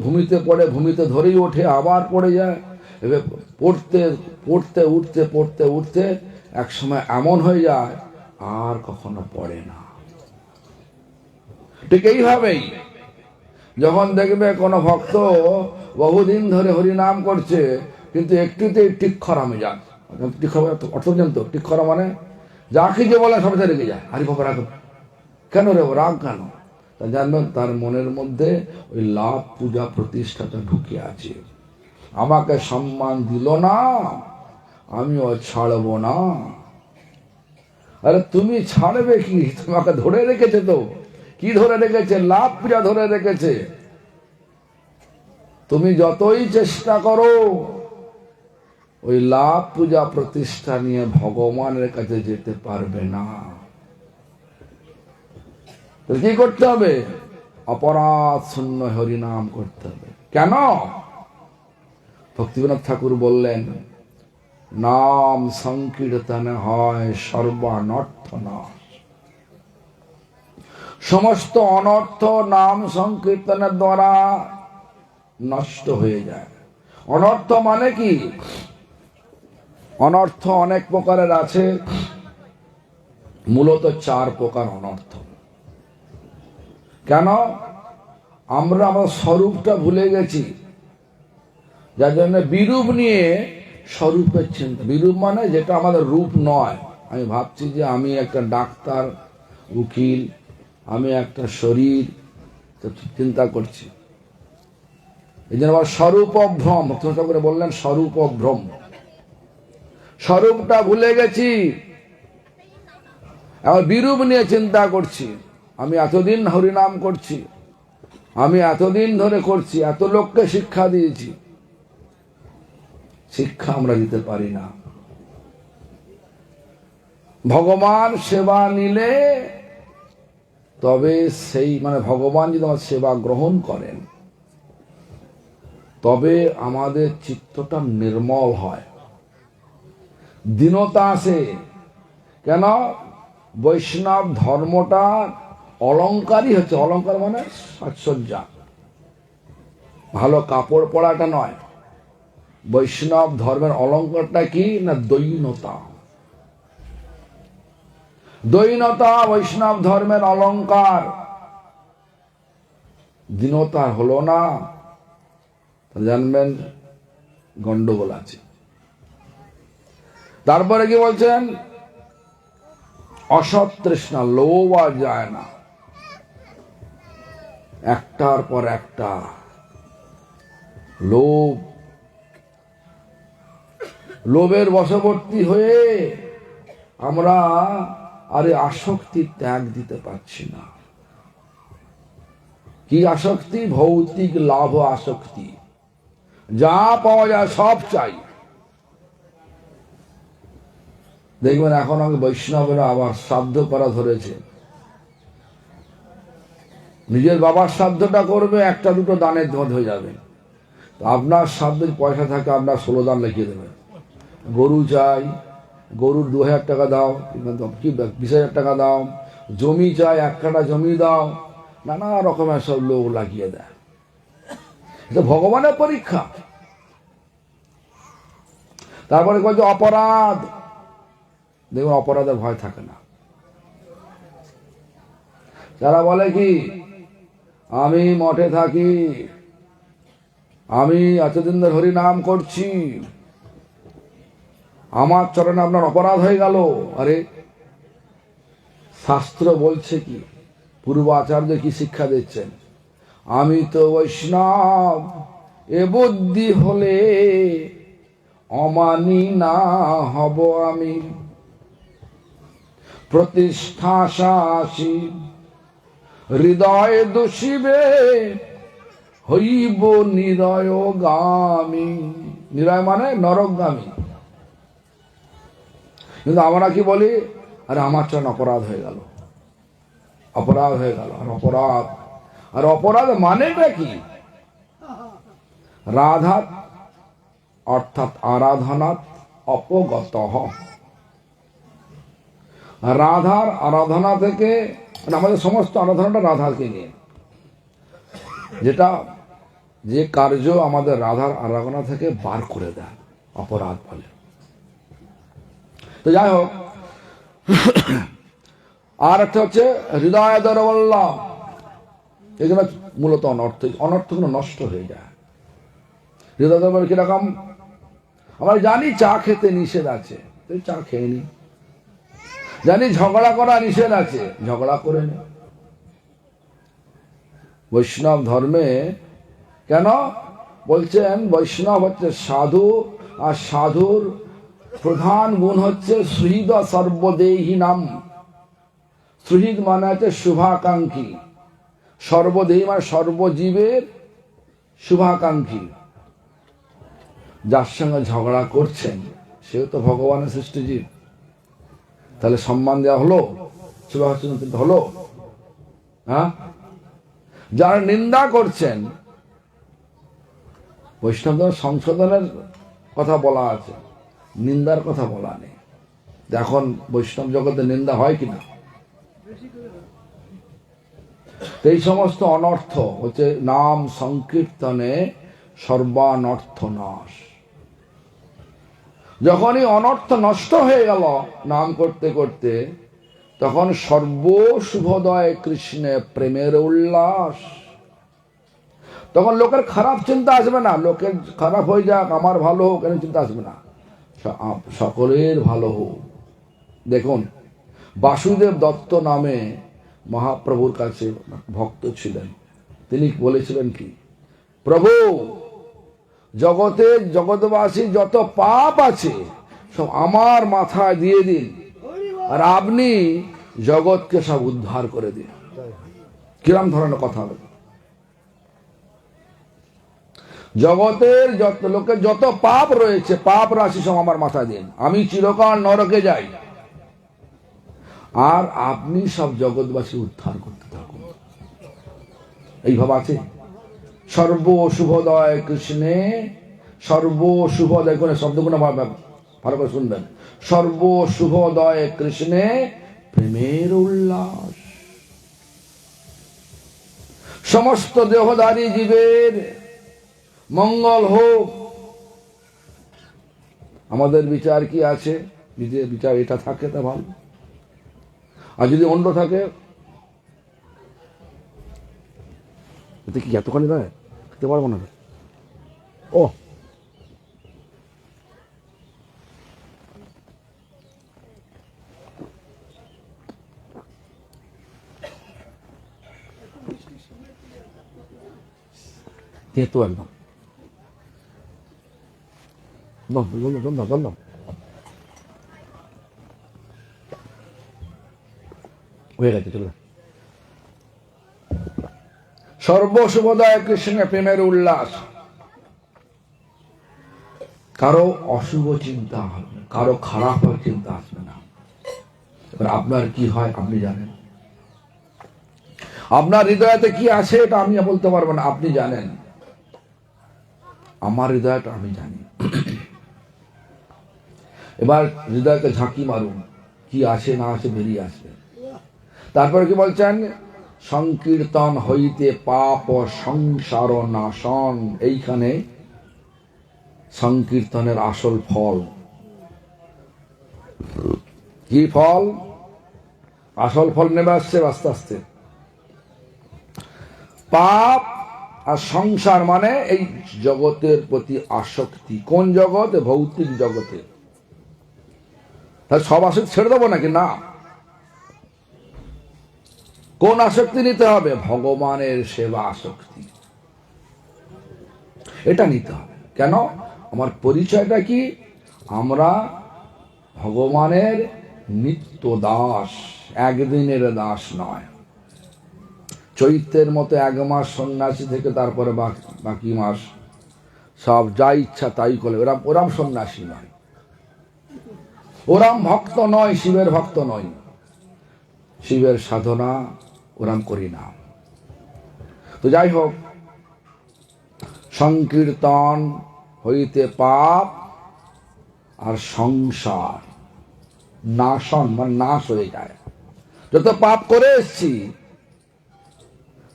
ভূমিতে পড়ে, ভূমিতে ধরেই ওঠে, আবার পড়ে যায়, এবার পড়তে উঠতে এক সময় এমন হয়ে যায় আর কখনো পড়ে না। ঠিক এইভাবেই যখন দেখবে কোনো ভক্ত বহুদিন ধরে হরিনাম করছে, কিন্তু একটুতেই টিক্ষর আমি যান, টিক্ষর অর্থ জানতো, টিক্ষর মানে যা কিছু বলে সবাই রেগে যায়, আরে বাবা রাগ কেন রে, রাগ কেন? তা জানবেন তার মনের মধ্যে ওই লাভ পূজা প্রতিষ্ঠাটা ঢুকে আছে। আমাকে সম্মান দিল না, আমিও ছাড়বো না। আরে তুমি ছাড়বে কি? তোমাকে ধরে রেখেছে তো। কি ধরে রেখেছে? লাভ পূজা ধরে রেখেছে। তুমি যতই চেষ্টা করো ওই লাভ পূজা প্রতিষ্ঠা নিয়ে ভগবানের কাছে যেতে পারবে না। তো কি করতে হবে? অপরাধ শূন্য হরিনাম করতে হবে। কেন? ভক্তিবিনোদ ঠাকুর বললেন, নাম সংকীর্তনে হয় সর্বানর্থ নাশ। সমস্ত অনর্থ নাম সংকীর্তনের দ্বারা নষ্ট হয়ে যায়। অনর্থ মানে কি? অনর্থ অনেক প্রকারের আছে, মূলত 4 প্রকার অনর্থ। কেন? আমরা আমার স্বরূপটা ভুলে গেছি, যার জন্য বিরূপ নিয়ে স্বরূপের চিন্তা। বিরূপ মানে যেটা আমাদের রূপ নয়। আমি ভাবছি যে আমি একটা ডাক্তার, উকিল, আমি একটা শরীর, চিন্তা করছি। এই জন্য আবার স্বরূপ ভ্রম, ভক্তি ঠাকুর বললেন স্বরূপ ভ্রম। স্বরূপটা ভুলে গেছি, আবার বিরূপ নিয়ে চিন্তা করছি। আমি এতদিন হরিনাম করছি, আমি এতদিন ধরে করছি, এত লোককে শিক্ষা দিয়েছি। শিক্ষা আমরা দিতে পারি না। ভগবান সেবা নিলে তবে সেই মানে ভগবান যদি আমার সেবা গ্রহণ করেন, তবে আমাদের চিত্তটা নির্মল হয়, দীনতা আসে। কেন? বৈষ্ণব ধর্মটা অলংকারই হচ্ছে, অলংকার মানে সাজসজ্জা, ভালো কাপড় পরাটা নয়। বৈষ্ণব ধর্মের অলংকারটা কি না? দৈনতা। দৈনতা বৈষ্ণব ধর্মের অলংকার। দীনতা হলো না, জানবেন গন্ডগোল আছে। তারপরে কি বলছেন? অসৎ তৃষ্ণা, লোভ আর যায় না, একটার পর একটা লোভ, লোভের বশবর্তী হয়ে আমরা আরে আসক্তি ত্যাগ দিতে পারছি না। কি আসক্তি? ভৌতিক লাভ আসক্তি, যা পাওয়া যায় সব চাই। দেখবেন এখন আগে বৈষ্ণবেরা আবার শ্রাদ্ধ করা ধরেছে, নিজের বাবার শ্রাদ্ধটা করবে, একটা দুটো দানের মধ্যে হয়ে যাবে। আপনার শ্রাদ্ধের পয়সা থাকে, আপনার 16 দান লিখিয়ে দেবেন। গরু চাই, গরুর 2000 টাকা দাও, কি 20,000 টাকা দাও। জমি চাই, 1 কাঠা জমি দাও, নানা রকমের সব লোক লাগিয়ে দেয়। এটা ভগবানের পরীক্ষা। তারপরে বলছে অপরাধ, দেখুন অপরাধের ভয় থাকে না। যারা বলে কি আমি মঠে থাকি, আমি এতদিন ধরে হরি নাম করছি, আমার চরণে আপনার অপরাধ হয়ে গেল। আরে শাস্ত্র বলছে কি, পূর্ব আচার্য কি শিক্ষা দিচ্ছেন? আমি তো বৈষ্ণব, এ বুদ্ধি হলে অমানি না হব আমি। প্রতিষ্ঠা শাসী হৃদয় দোষিবে, হইব নিরয়গামী। নিরয় মানে নরকগামী। কিন্তু আমরা কি বলি? আরে আমার চরণ অপরাধ হয়ে গেল, অপরাধ হয়ে গেল। আর অপরাধ, আর অপরাধ মানেটা কি? রাধা অর্থাৎ আরাধনাত অপগত। রাধার আরাধনা থেকে, আমাদের সমস্ত আরাধনাটা রাধাকে নিয়ে, যেটা যে কার্য আমাদের রাধার আরাধনা থেকে বার করে দেয়, অপরাধ বলে। তো যাই হোক, আর একটা হচ্ছে হৃদয় দরবল্লা, এগুলো মূলত অনর্থ, অনর্থগুলো নষ্ট হয়ে যায়। হৃদয় দরবল কিরকম? আমরা জানি চা খেতে নিষেধ আছে, চা খেয়ে নি। জানি ঝগড়া করা নিষেধ আছে, ঝগড়া করে নি। বৈষ্ণব ধর্মে কেন বলছেন? বৈষ্ণব হচ্ছে সাধু, আর সাধুর প্রধান গুণ হচ্ছে সুহৃদ সর্বদেহী নাম। সুহৃদ মানে হচ্ছে শুভাকাঙ্ক্ষী, সর্বদেহী মানে সর্বজীবের শুভাকাঙ্ক্ষী। যার সঙ্গে ঝগড়া করছেন সেও তো ভগবানের সৃষ্টিজীব, তাহলে সম্মান দেওয়া হলো, শুভাকাঙ্ক্ষী হলো? হ্যাঁ, যারা নিন্দা করছেন, বৈষ্ণব সংশোধনের কথা বলা আছে, নিন্দার কথা বলা নেই। এখন বৈষ্ণব জগতে নিন্দা হয় কিনা? এই সমস্ত অনর্থ হচ্ছে নাম সংকীর্তনে সর্বানর্থ নাশ। যখনই অনর্থ নষ্ট হয়ে গেল নাম করতে করতে, তখন সর্বশুভোদয় কৃষ্ণে প্রেমের উল্লাস। তখন লোকের খারাপ চিন্তা আসবে না, লোকের খারাপ হয়ে যাক, আমার ভালো হোক, এর চিন্তা আসবে না, সকলের ভালো হোক। দেখুন, বাসুদেব দত্ত নামে মহাপ্রভুর কাছে ভক্ত ছিলেন। তিনি বলেছিলেন কি, প্রভু জগৎবাসী যত পাপ আছে সব আমার মাথায় দিয়ে দিন, আর আপনি জগৎকে সব উদ্ধার করে দিন। কিরম ধরনের কথা হবে? জগতের যত লোকের যত পাপ রয়েছে, পাপ রাশি সব আমার মাথায় দিন, আমি চিরকাল নরকে যাই। আর আপনি সব জগৎবাসী উদ্ধার করতে থাকুন। এইভাবে আছে। সর্ব শুভোদয় কৃষ্ণে, সর্ব শুভোদয় করে শব্দগুলো ভালো করে শুনবেন। সর্ব শুভোদয় কৃষ্ণে প্রেমের উল্লাস, সমস্ত দেহধারী জীবের মঙ্গল হোক। আমাদের বিচার কি আছে? বিচার এটা থাকে তা ভালো, আর যদি অন্য থাকে এতে কি এতখানি নয়, খেতে পারবো না। ও তেতো একদম হয়ে গেছে, চলে। সর্বশুভোদয় কৃষ্ণে প্রেমের উল্লাস, কারো অশুভ চিন্তা হবে না, কারো খারাপ চিন্তা আসবে না। এবার আপনার কি হয় আপনি জানেন, আপনার হৃদয়তে কি আছে এটা আমি বলতে পারবো না, আপনি জানেন। আমার হৃদয়টা আমি জানি। এবার হৃদয়কে ঝাঁকি মারুন, কি আছে না আছে বেরিয়ে আসবে। তারপরে কি বলছেন? সংকীর্তন হইতে পাপ সংসার নাশন। এইখানে সংকীর্তনের আসল ফল কি? ফল, আসল ফল নেমে আসছে আস্তে আস্তে। পাপ আর সংসার মানে এই জগতের প্রতি আসক্তি। কোন জগতে? ভৌতিক জগতে। তাহলে সব আসক্তি ছেড়ে দেবো নাকি? না। কোন আসক্তি নিতে হবে? ভগবানের সেবা আসক্তি, এটা নিতে হবে। কেন? আমার পরিচয়টা কি? আমরা ভগবানের নিত্য দাস, একদিনের দাস নয়। চৈত্রের মতো 1 মাস সন্ন্যাসী থেকে তারপরে বাকি মাস সব যা ইচ্ছা তাই করে, ওরাম সন্ন্যাসী নয়, ওরাম ভক্ত নয়, শিবের ভক্ত নয়। শিবের সাধনা ওরাম করি না। তো যাই হোক, সংকীর্তন হইতে পাপ আর সংসার নাশন মানে নাশ হয়ে যায়। যত পাপ করে এসছি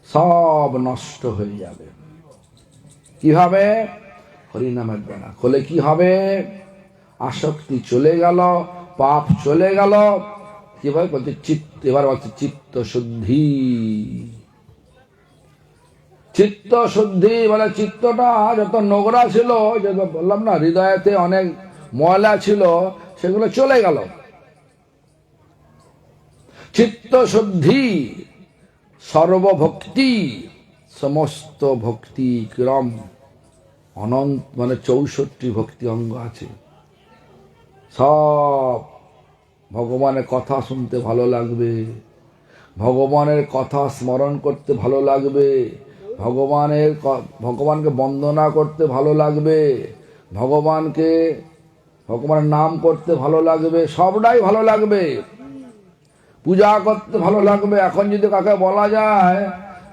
সব নষ্ট হয়ে যাবে। কিভাবে? হরিনামের দ্বারা। হলে কি হবে? আসক্তি চলে গেল, পাপ চলে গেল। কিভাবে বলছে? চিত্ত, এবার বলছে চিত্ত শুদ্ধি। চিত্ত শুদ্ধি বলে চিত্তটা যত নোংরা ছিল, যত বললাম না হৃদয়তে অনেক ময়লা ছিল, সেগুলো চলে গেল। চিত্ত শুদ্ধি, সর্বভক্তি, সমস্ত ভক্তি ক্রম অনন্ত মানে 64 ভক্তি অঙ্গ আছে। সব ভগবানের কথা শুনতে ভালো লাগবে, ভগবানের কথা স্মরণ করতে ভালো লাগবে, ভগবানকে বন্দনা করতে ভালো লাগবে, ভগবানের নাম করতে ভালো লাগবে, সবটাই ভালো লাগবে। পূজা করতে ভালো লাগবে। এখন যদি কাকে বলা যায়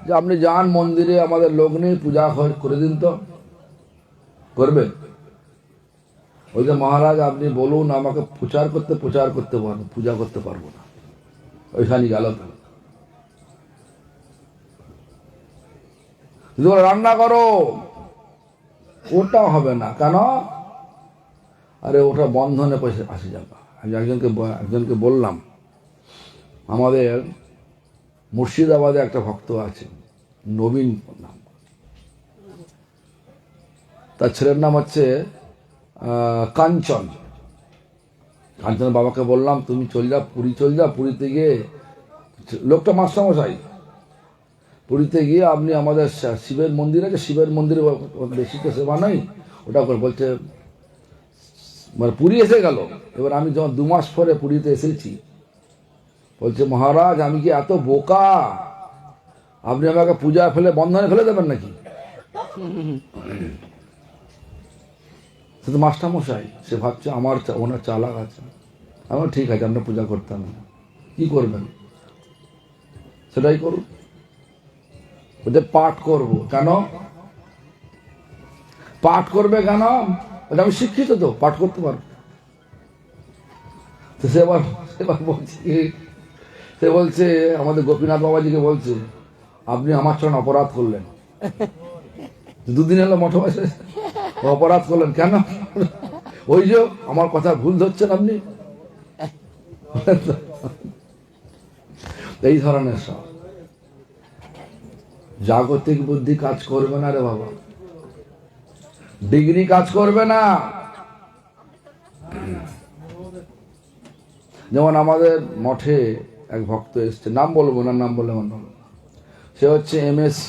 যে আপনি যান মন্দিরে, আমাদের লোক নেই, পূজা করে দিন, তো করবে? ওই যে মহারাজ আপনি বলুন আমাকে প্রচার করতে পারবো, পূজা করতে পারবো না, ওইখানে গেল। তো রান্না করো, ওটাও হবে না। কেন? আরে ওটা বন্ধনে পয়সা আসে যাবে। আমি একজনকে বললাম, আমাদের মুর্শিদাবাদে একটা ভক্ত আছে, নবীন নাম, তার ছেলের নাম হচ্ছে কাঞ্চন। কাঞ্চন বাবাকে বললাম তুমি চল যা, পুরী চল যা, পুরীতে গিয়ে, লোকটা মাস্টারমশাই, পুরীতে গিয়ে আপনি আমাদের শিবের মন্দির আছে, শিবের মন্দিরে বেশি তো সেবা নয়, ওটা করে। বলছে মানে পুরী এসে গেল। এবার আমি যখন 2 মাস পরে পুরীতে এসেছি, বলছে মহারাজ আমি কি এত বোকা, আপনি আমাকে পূজা ফেলে বন্ধনে ফেলে দেবেন নাকি? সে তো মাস্টারমশাই, সে ভাবছে ওনার চালাক আছে। আমার ঠিক আছে, আমরা পূজা করতাম না। কি করবেন সেটাই করুন। ওদের পাঠ করব কেন? পাঠ করবে কেন? আমি শিক্ষিত তো, পাঠ করতে পারবো। তো সেবার বলছে কি, সে বলছে আমাদের গোপীনাথ বাবাজিকে বলছে, আপনি আমার সঙ্গে অপরাধ করলেন। দুদিন হলো মঠ বসে অপরাধ করলেন কেন? ওই যে আমার কথা ভুল ধরছেন আপনি। এই ধরনের সব জাগতিক বুদ্ধি কাজ করবে না রে বাবা, ডিগ্রি কাজ করবে না। যেমন আমাদের মঠে এক ভক্ত এসছে, নাম বলবো না, নাম বলে মনে হলো, সে হচ্ছে MSc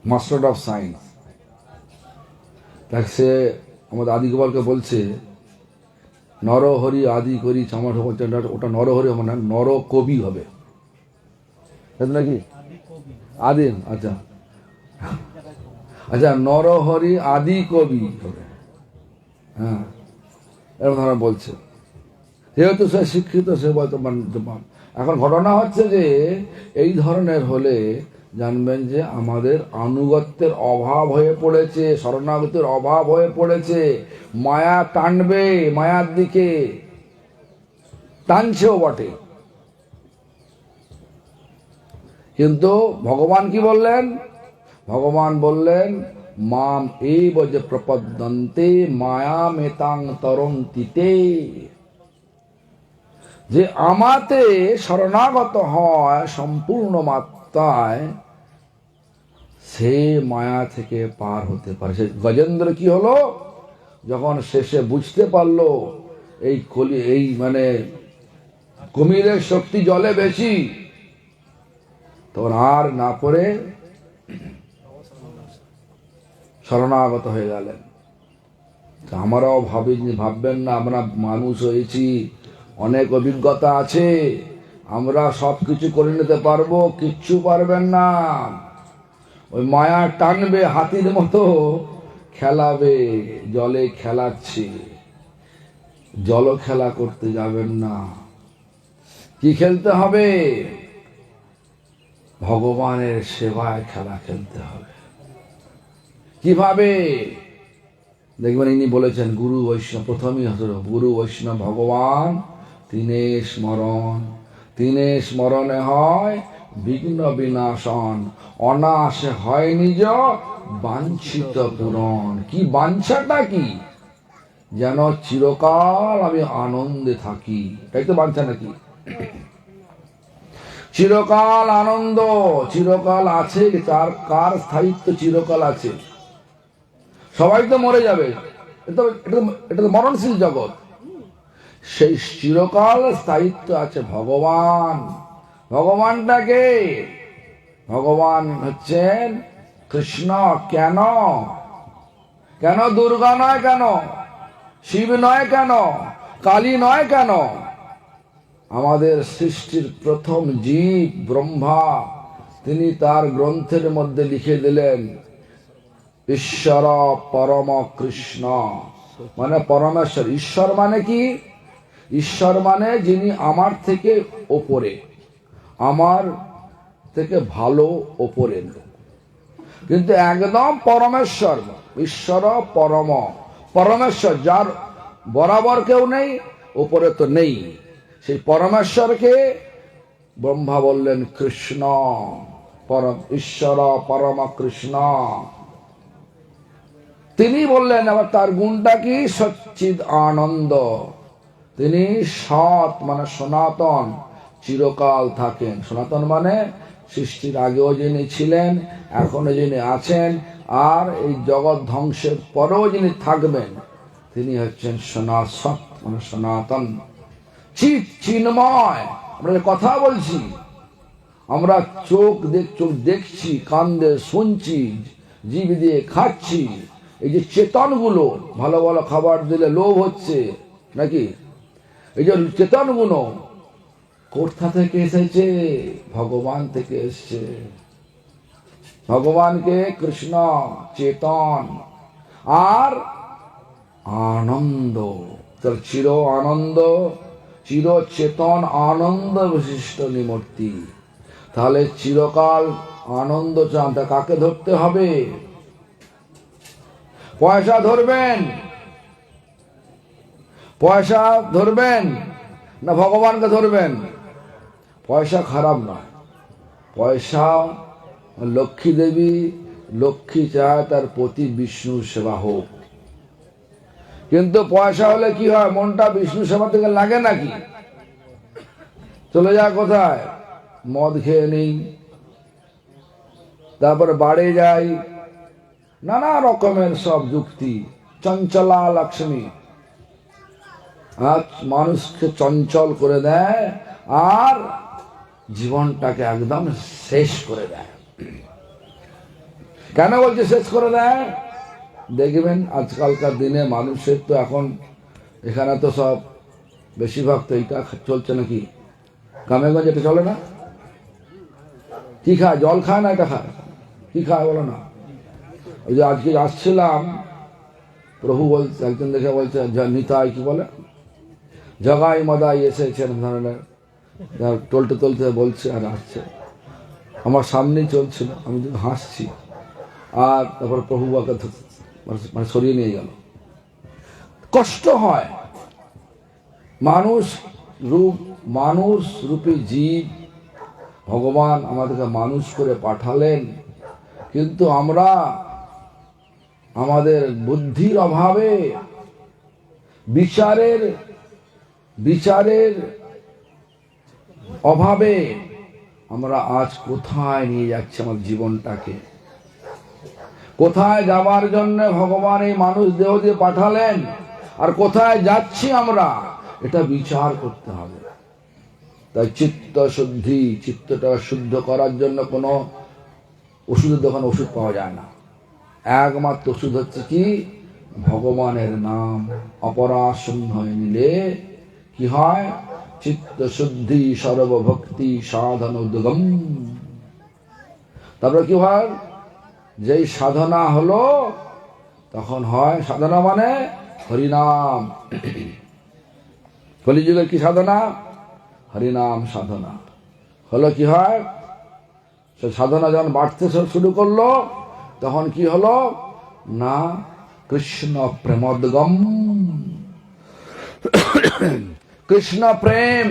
মাস্টার অফ সায়েন্স। তাকে সে আমাদের আদিগোপালকে বলছে নরহরি আদি করি চামার, ওটা নরহরি হবে না, নর কবি হবে নাকি আদিম? আচ্ছা আচ্ছা, নরহরি আদি কবি হবে, হ্যাঁ এরকম ধরনের বলছে। যেহেতু সে শিক্ষিত, সে বলতে এখন ঘটনা হচ্ছে যে এই ধরনের হলে জানবেন যে আমাদের আনুগত্যের অভাব হয়ে পড়েছে, শরণাগতির অভাব হয়ে পড়েছে। মায়া টানবে, মায়ার দিকে টানছেও বটে। কিন্তু ভগবান কি বললেন? ভগবান বললেন মাম এব যে প্রপদ্যন্তে মায়া মেতাং তরন্তিতে, যে আমাতে শরণাগত হয় সম্পূর্ণ মাত্রায়, সে মায়া থেকে পার হতে পারে। সে গজেন্দ্র কি হলো, যখন শেষে বুঝতে পারলো এই মানে কুমিরের শক্তি জলে বেশি, তখন আর না করে শরণাগত হয়ে গেলেন। আমরাও ভাববেন না আমরা মানুষ হয়েছি, অনেক অভিজ্ঞতা আছে, আমরা সবকিছু করে নিতে পারবো, কিচ্ছু পারবেন না। ওই মায়া টানবে, হাতির মতো খেলাবে, জলে খেলাচ্ছে। জল খেলা করতে যাবেন না। কি খেলতে হবে? ভগবানের সেবায় খেলা খেলতে হবে। কিভাবে? দেখবেন ইনি বলেছেন গুরু বৈষ্ণব, প্রথমেই হলো গুরু বৈষ্ণব ভগবান তিনে স্মরণ, তিনে স্মরণে হয় বিঘ্ন বিনাশন, অনাশে হয় নিজ বাঞ্ছিত পূরণ। কি বাঞ্ছাটা কি? যেন চিরকাল আমি আনন্দে থাকি, তাই তো বাঞ্ছা নাকি? চিরকাল আনন্দ, চিরকাল আছে, তার কার স্থায়িত্ব চিরকাল আছে? সবাই তো মরে যাবে, এটা তো মরণশীল জগৎ। সেই চিরকাল স্থায়িত্ব আছে ভগবান। ভগবানটাকে, ভগবান হচ্ছেন কৃষ্ণ। কেন? কেন দুর্গা নয়? কেন শিব নয়? কেন কালী নয়? কেন? আমাদের সৃষ্টির প্রথম জীব ব্রহ্মা, তিনি তার গ্রন্থের মধ্যে লিখে দিলেন ঈশ্বর পরম কৃষ্ণ, মানে পরমেশ্বর। ঈশ্বর মানে কি? ঈশ্বর মানে যিনি আমার থেকে ওপরে, আমার থেকে ভালো ওপরে, কিন্তু একদম পরমেশ্বর। ঈশ্বর পরম, পরমেশ্বর যার বরাবর কেউ নেই, ওপরে তো নেই। সেই পরমেশ্বরকে ব্রহ্মা বললেন কৃষ্ণ, পরম ঈশ্বর পরম কৃষ্ণ। তিনি বললেন আবার তার গুণটা কি? সচ্চিদ আনন্দ। তিনি সৎ মানে সনাতন, চিরকাল থাকেন। সনাতন মানে সৃষ্টির আগেও যিনি ছিলেন, এখনো যিনি আছেন, আর এই জগৎ ধ্বংসের পরেও যিনি থাকবেন, তিনি হচ্ছেন সৎ মানে সনাতন। চিৎ চিন্ময়। আমরা কথা বলছি, আমরা চোখ দেখছি, কান দিয়ে শুনছি, জিভ দিয়ে খাচ্ছি, এই যে চেতনগুলো, ভালো ভালো খাবার দিলে লোভ হচ্ছে নাকি? এই যে চেতনগুলো কোথা থেকে এসেছে? ভগবান থেকে এসছে। ভগবানকে কৃষ্ণ চেতন আর আনন্দ, তার চির আনন্দ, চিরচেতন আনন্দ বিশিষ্ট নিমূর্তি। তাহলে চিরকাল আনন্দ চান, তা কাকে ধরতে হবে? পয়সা ধরবেন, পয়সা ধরবেন না ভগবানকে ধরবেন? পয়সা খারাপ নয়, পয়সা লক্ষ্মী দেবী, লক্ষ্মী চায় তার প্রতি বিষ্ণুর সেবা হোক। কিন্তু পয়সা হলে কি হয়, মনটা বিষ্ণু সেবা থেকে লাগে নাকি? চলে যায় কোথায়? মদ খেয়ে নেই, তারপরে বাড়ি যাই, নানা রকমের সব যুক্তি। চঞ্চলা লক্ষ্মী, মানুষকে চঞ্চল করে দেয় আর জীবনটাকে একদম শেষ করে দেয়। কেন বলছে শেষ করে দেয়? দেখবেন আজকালকার দিনে মানুষের তো এখন এখানে তো সব বেশিরভাগ তো এইটা চলছে নাকি, গ্রামেগঞ্জে এটা চলে না? কি খায়? জল খায় না এটা খায়? কি খায় বলো না? ওই যে আজকে আসছিলাম, প্রভু বলছে, একজন দেখে বলছে নিতাই কি বলে, জগাই মদাই এসেছেন ধরনের টলতে টলতে বলছে আর আসছে, আমার সামনেই চলছিল, আমি তো হাসছি। আর তারপর প্রভু বাকে মানে সরিয়ে নিয়ে গেল। কষ্ট হয়। মানুষ রূপী জীব ভগবান আমাদেরকে মানুষ করে পাঠালেন, কিন্তু আমরা আমাদের বুদ্ধির অভাবে, বিচারের অভাবে আমরা আজ কোথায় নিয়ে যাচ্ছি আমার জীবনটাকে? কোথায় যাবার জন্য ভগবান এই মানুষ দেহ দিয়ে পাঠালেন, আর কোথায় যাচ্ছি আমরা, এটা বিচার করতে হবে। তাই চিত্ত শুদ্ধি, চিত্তটা শুদ্ধ করার জন্য কোনো ওষুধের দোকানে ওষুধ পাওয়া যায় না। একমাত্র ওষুধ হচ্ছে কি? ভগবানের নাম। অপরাশূন্য হয়ে নিলে কি হয়? চিত্ত শুদ্ধি সর্বভক্তি সাধন উদ্গম। তারপরে কি হয়? যেই সাধনা হলো তখন হয়, সাধনা মানে হরিনাম। কলিযুগের কি সাধনা? হরিনাম সাধনা হলো। কি হয়? সে সাধনা যখন বাড়তে শুরু করলো তখন কি হলো না, কৃষ্ণ প্রেমোদ্গম, কৃষ্ণ প্রেম।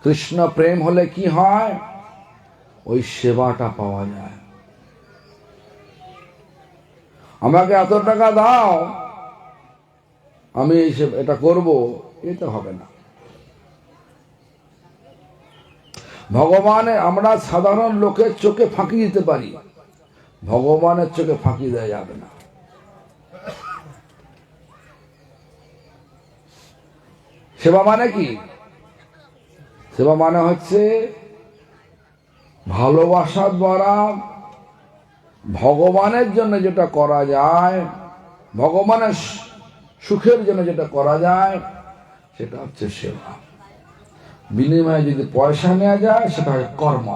কৃষ্ণ প্রেম হলে কি হয়? ওই সেবাটা পাওয়া যায়। আমাকে এত টাকা দাও, আমি এটা করব, এটা হবে না। ভগবানের, আমরা সাধারণ লোকের চোখে ফাঁকি দিতে পারি, ভগবানের চোখে ফাঁকি দেওয়া যাবে না। সেবা মানে কি? সেবা মানে হচ্ছে ভালোবাসা দ্বারা ভগবানের জন্য যেটা করা যায়, ভগবানের সুখের জন্য যেটা করা যায়, সেটা হচ্ছে সেবা। বিনিময়ে যদি পয়সা নেওয়া যায় সেটা হয় কর্ম।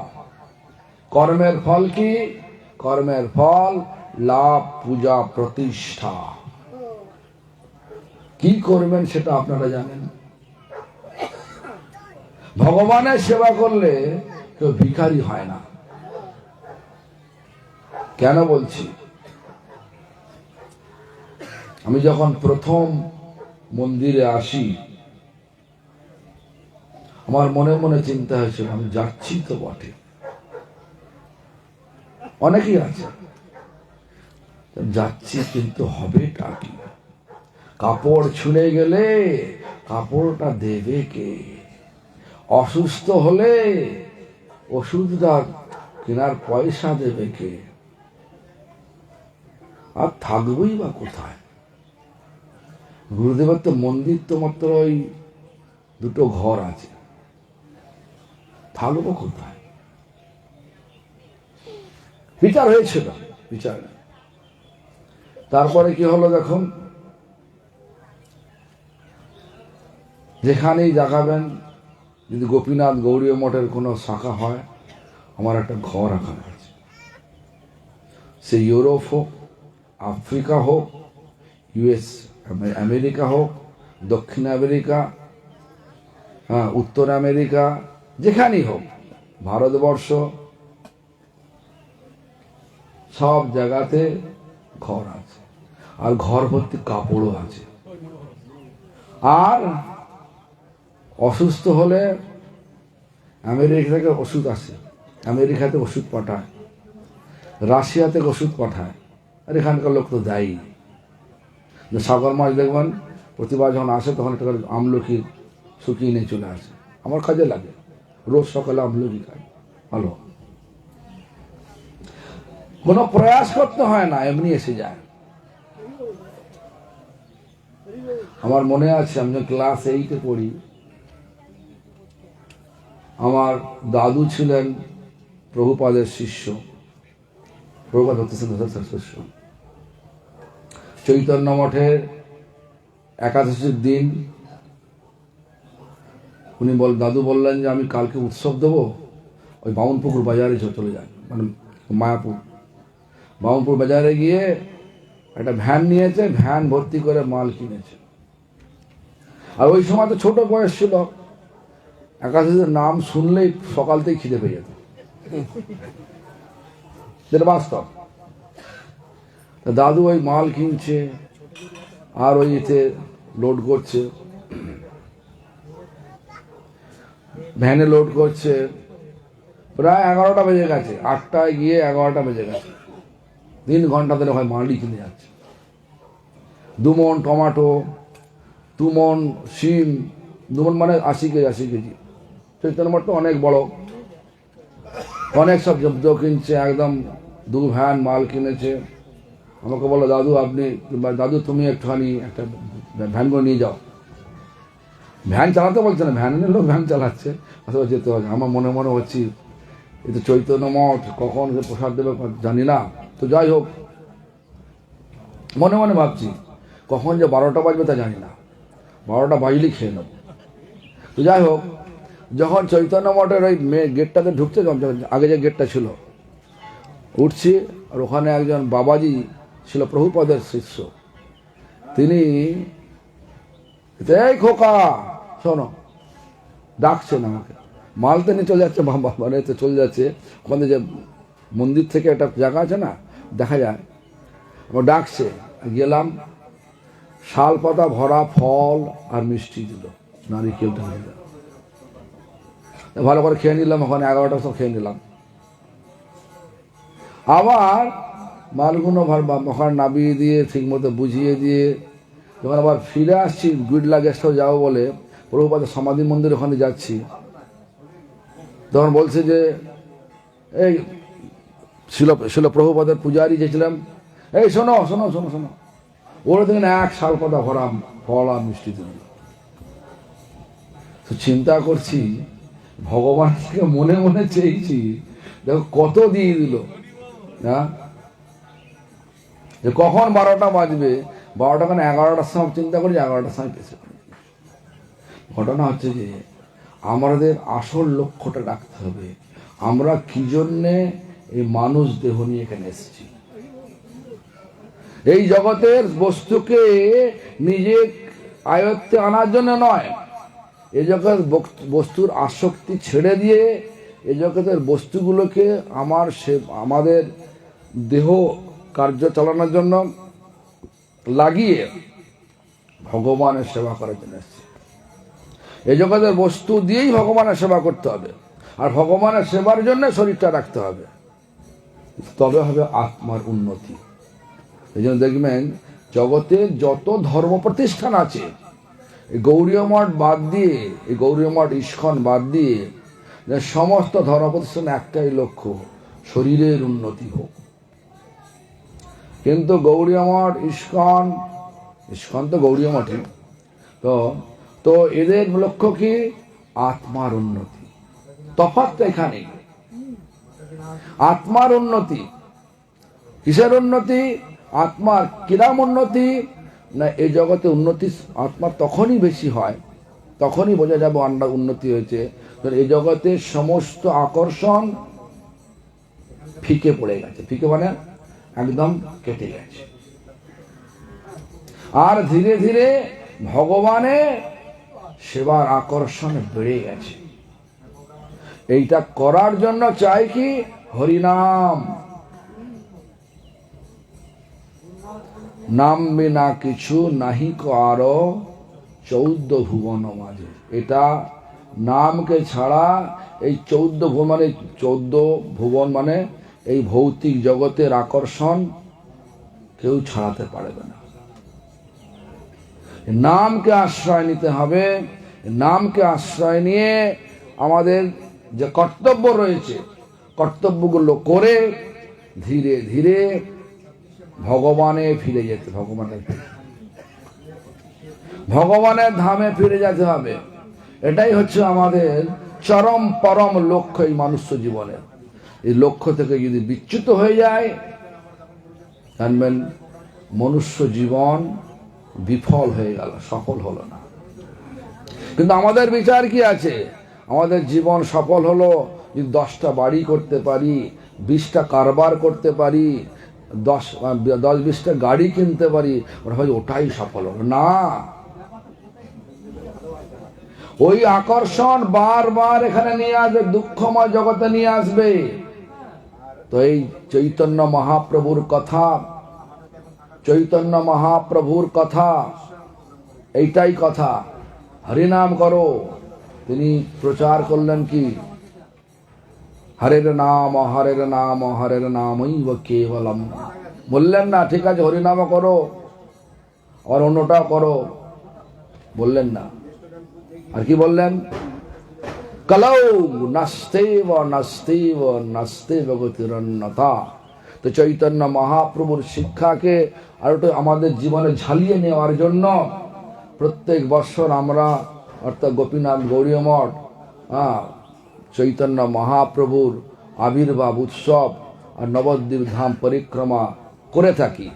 কর্মের ফল কি? কর্মের ফল লাভ, পূজা, প্রতিষ্ঠা। কি করবেন সেটা আপনারা জানেন। ভগবানের সেবা করলে কেউ ভিখারি হয় না। কেন বলছি? আমি যখন প্রথম মন্দিরে আসি, আমার মনে মনে চিন্তা হয়েছিল, আমি যাচ্ছি তো বটে, অনেকেই আছে যাচ্ছি, কিন্তু হবেটা কি? কাপড় ছুঁড়ে গেলে কাপড়টা দেবে কে? অসুস্থ হলে ওষুধটা কেনার পয়সা দেবে কে? আর থাকবই বা কোথায়? গুরুদেবের তো মন্দির তো মাত্র ওই দুটো ঘর আছে, থাকবো কোথায়? বিচার হয়েছিল, বিচার। তারপরে কি হলো দেখুন, যেখানেই দেখাবেন, যদি গোপীনাথ গৌরীয় মঠের কোনো শাখা হয়, আমার একটা ঘর রাখানো আছে। সে ইউরোপ হোক, আফ্রিকা হোক, ইউএস আমেরিকা হোক, দক্ষিণ আমেরিকা, হ্যাঁ, উত্তর আমেরিকা, যেখানেই হোক, ভারতবর্ষ, সব জায়গাতে ঘর আছে, আর ঘর ভর্তি কাপড়ও আছে। আর অসুস্থ হলে আমেরিকা থেকে ওষুধ আসে, আমেরিকাতে ওষুধ পাঠায়, রাশিয়া থেকে ওষুধ পাঠায়, আর এখানকার লোক তো দেয়ই। সাগর মাছ দেখবেন প্রতিবার যখন আসে তখন একটা আমলকি শুকিয়ে নিয়ে চলে আসে, আমার কাজে লাগে, রোজ সকালে আমলকি খাই, ভালো, কোনো প্রয়াস করতে হয় না, এমনি এসে যায়। আমার মনে আছে আমি যখন ক্লাস 8-এ পড়ি, আমার দাদু ছিলেন প্রভুপাদের শিষ্য, প্রভুপাদ ভক্তিসিদ্ধ শিষ্য। চৈতন্য মঠের একাদশীর দিন উনি দাদু বললেন যে আমি কালকে উৎসব দেবো, ওই বামুনপুকুর বাজারে চলে যান, মানে মায়াপুর বামুনপুর বাজারে গিয়ে একটা ভ্যান নিয়েছে, ভ্যান ভর্তি করে মাল কিনেছে। আর ওই সময় তো ছোট বয়স ছিল, একাদশীর নাম শুনলেই সকাল থেকে খিদে পেয়ে যেত, যেটা বাস্তব। দাদু ওই মাল কিনছে আর ওই এতে লোড করছে, ভ্যানে লোড করছে, প্রায় 11টা বেজে গেছে, 8টায় গিয়ে 11টা বেজে গেছে, 3 ঘন্টা ধরে হয় মালই কিনে যাচ্ছে। 2 মণ টমাটো, 2 মণ শিম, 2 মণ মানে 80 কেজি। চৈতন্য মঠ তো অনেক বড়, অনেক সব জব্দ কিনছে, একদম 2 ভ্যান মাল কিনেছে। আমাকে বললো দাদু তুমি একটুখানি একটা ভ্যান করে নিয়ে যাও। ভ্যান চালাতে বলছে না, ভ্যানের লোক ভ্যান চালাচ্ছে, আসলে যেতে হবে। আমার মনে মনে হচ্ছি এ তো চৈতন্য মঠ, কখন প্রসাদ দেবে জানি না, তো যাই হোক, মনে মনে ভাবছি কখন যে 12টা বাজবে তা জানি না, 12টা বাজলেই খেয়ে নেব। তো যাই হোক, যখন চৈতন্য মঠের ওই গেটটাতে ঢুকছে, আগে যে গেটটা ছিল, উঠছি, আর ওখানে একজন বাবাজি ছিল প্রভুপদের শিষ্য, তিনি এই খোকা শোনো, ডাকছেন আমাকে, মালতে নিয়ে চলে যাচ্ছে, মানে চলে যাচ্ছে আমাদের যে মন্দির থেকে একটা জায়গা আছে না, দেখা যায়, আমার ডাকছে, গেলাম, শাল পাতা ভরা ফল আর মিষ্টি দিল, নারিকেলটা দিল, ভালো করে খেয়ে নিলাম, ওখানে 11টার সময় খেয়ে নিলাম। আবার মালগুলো ওখানে নামিয়ে দিয়ে ঠিক মতো বুঝিয়ে দিয়ে যখন আবার ফিরে আসছি, গুডলা গেস্ট হাউস যাবো বলে প্রভুপাদের সমাধি মন্দির ওখানে যাচ্ছি, তখন বলছে যে এই ছিল প্রভুপাদের পূজারি যে ছিলাম, এই শোনো শোনো শোনো শোনো, ওরা দেখেন 1 শাল পাতা ভরা ফল আর মিষ্টি দিল। তো চিন্তা করছি, ভগবান থেকে মনে মনে চেয়েছি, দেখো কত দিয়ে দিল, হ্যাঁ, যে কখন 12টা বাজবে, 12টা কেন 11টার সময় চিন্তা করছি, 11টার সময় পেয়েছে। ঘটনা হচ্ছে যে আমাদের আসল লক্ষ্যটা রাখতে হবে, আমরা কি জন্যে এই মানুষ দেহ নিয়ে এখানে এসেছি। এই জগতের বস্তুকে নিজে আয়ত্তে আনার জন্য নয়, এই জগৎ বস্তুর আসক্তি ছেড়ে দিয়ে এই জগতের বস্তুগুলোকে আমাদের দেহ কার্য চালানোর জন্য লাগিয়ে ভগবানের সেবা করার জন্য এসেছে। এই জগতের বস্তু দিয়েই ভগবানের সেবা করতে হবে, আর ভগবানের সেবার জন্য শরীরটা রাখতে হবে, তবে হবে আত্মার উন্নতি। এই জন্য দেখবেন জগতে যত ধর্ম প্রতিষ্ঠান আছে, এই গৌড়ীয় মঠ বাদ দিয়ে, এই গৌড়ীয় মঠ ইস্কন বাদ দিয়ে সমস্ত ধর্ম প্রতিষ্ঠান একটাই লক্ষ্য, শরীরের উন্নতি হোক। কিন্তু গৌড়ীয় মঠ ইস্কন তো গৌড়ীয় মঠই, তো এদের লক্ষ্য কি? আত্মার উন্নতি। তফাৎটা এখানে, আত্মার উন্নতি। কিসের উন্নতি? আত্মার। কিরাম উন্নতি? না, এই জগতে উন্নতি আত্মার তখনই বেশি হয়, তখনই বোঝা যাবে আন্ডা উন্নতি হয়েছে, এই জগতে সমস্ত আকর্ষণ ফিকে পড়ে গেছে। ফিকে মানে একদম কেটে গেছে। আর ধীরে ধীরে ভগবানের সেবার আকর্ষণ বেড়ে গেছে। এইটা করার জন্য চাই কি হরিনাম। নাম বিনা কিছু নাহি আরো 14 ভুবন মাঝে। এটা নামকে ছাড়া এই 14 ভুবন মানে 14 ভুবন মানে এই ভৌতিক জগতের আকর্ষণ কেউ ছাড়াতে পারবে না। নামকে আশ্রয় নিতে হবে। নামকে আশ্রয় নিয়ে আমাদের যে কর্তব্য রয়েছে, কর্তব্যগুলো করে ধীরে ধীরে ভগবানে ফিরে যেতে, ভগবানের ধামে ফিরে যেতে হবে। এটাই হচ্ছে আমাদের চরম পরম লক্ষ্য এই মনুষ্য জীবনের। এই লক্ষ্য থেকে যদি বিচ্যুত হয়ে যায়, জানবেন মনুষ্য জীবন বিফল হয়ে গেল, সফল হলো না। কিন্তু আমাদের বিচার কি আছে? আমাদের জীবন সফল হলো যদি 10টা বাড়ি করতে পারি, 20টা কারবার করতে পারি, 10-20টা গাড়ি কিনতে পারি, ওটাই সফল হলো না। ওই আকর্ষণ বারবার এখানে নিয়ে আসবে, দুঃখময় জগতে নিয়ে আসবে। তো এই চৈতন্য মহাপ্রভুর কথা, চৈতন্য মহাপ্রভুর কথা, এইটাই কথা। হরিনাম করো। তিনি প্রচার করলেন কি? হরের নাম হরের নাম হরের নামৈব কেবলম। বললেন না ঠিক আছে হরিনাম করো আর অন্যটাও করো, বললেন না। আর কি বললেন? কলৌ নাস্তেব নাস্তেব নাস্তেব গতিরন্যতা। তো চৈতন্য মহাপ্রভুর শিক্ষাকে আর একটু আমাদের জীবনে ঝালিয়ে নেওয়ার জন্য প্রত্যেক বছর আমরা অর্থাৎ গোপীনাথ গৌড়ীয় মঠ চৈতন্য মহাপ্রভুর আবির্ভাব উৎসব আর নবদ্বীপ ধাম পরিক্রমা করে থাকি।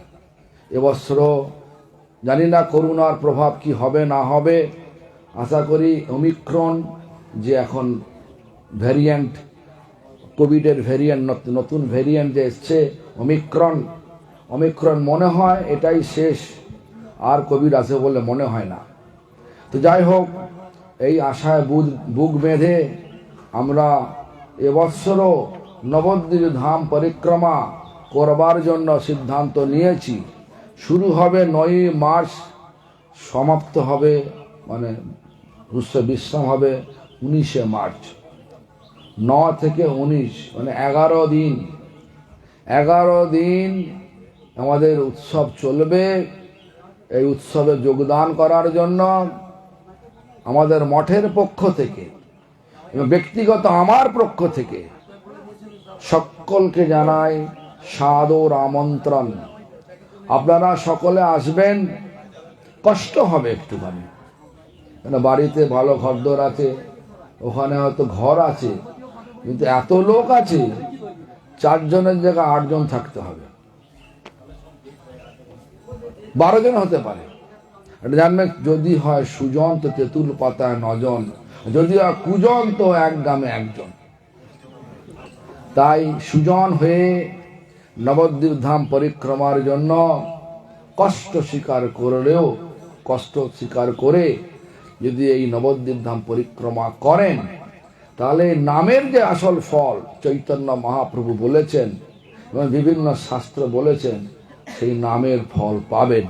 এবছরও জানি না করোনার প্রভাব কি হবে না হবে। আশা করি ওমিক্রন যে এখন ভ্যারিয়েন্ট, কোভিডের ভ্যারিয়েন্ট, নতুন ভ্যারিয়েন্ট যে এসছে ওমিক্রন মনে হয় এটাই শেষ, আর কোভিড আছে বলে মনে হয় না। তো যাই হোক, এই আশায় বুক বেঁধে আমরা এবছরও নবদ্বীপ ধাম পরিক্রমা করবার জন্য সিদ্ধান্ত নিয়েছি। শুরু হবে 9ই মার্চ, সমাপ্ত হবে মানে বিশ্রাম হবে 19শে মার্চ। 9 থেকে 19 মানে 11 দিন, 11 দিন আমাদের উৎসব চলবে। এই উৎসবে যোগদান করার জন্য আমাদের মঠের পক্ষ থেকে এবং ব্যক্তিগত আমার পক্ষ থেকে সকলকে জানাই সাদর আমন্ত্রণ। আপনারা সকলে আসবেন। কষ্ট হবে একটুখানি, কেন বাড়িতে ভালো ঘরদোর আছে, ওখানে হয়তো ঘর আছে, কিন্তু এত লোক আছে 4 জনের জায়গায় 8 জন থাকতে হবে, 12 জন হতে পারে। এটা জানবেন, যদি হয় সুজন তো তেঁতুল পাতায় 9 জন, যদি হয় কুজন তো 1 গ্রামে 1 জন। তাই সুজন হয়ে নবদ্বীপ ধাম পরিক্রমার জন্য কষ্ট স্বীকার করলেও, কষ্ট স্বীকার করে যদি এই নবদ্বীপ ধাম পরিক্রমা করেন, তাহলে নামের যে আসল ফল চৈতন্য মহাপ্রভু বলেছেন এবং বিভিন্ন শাস্ত্র বলেছেন, সেই নামের ফল পাবেন।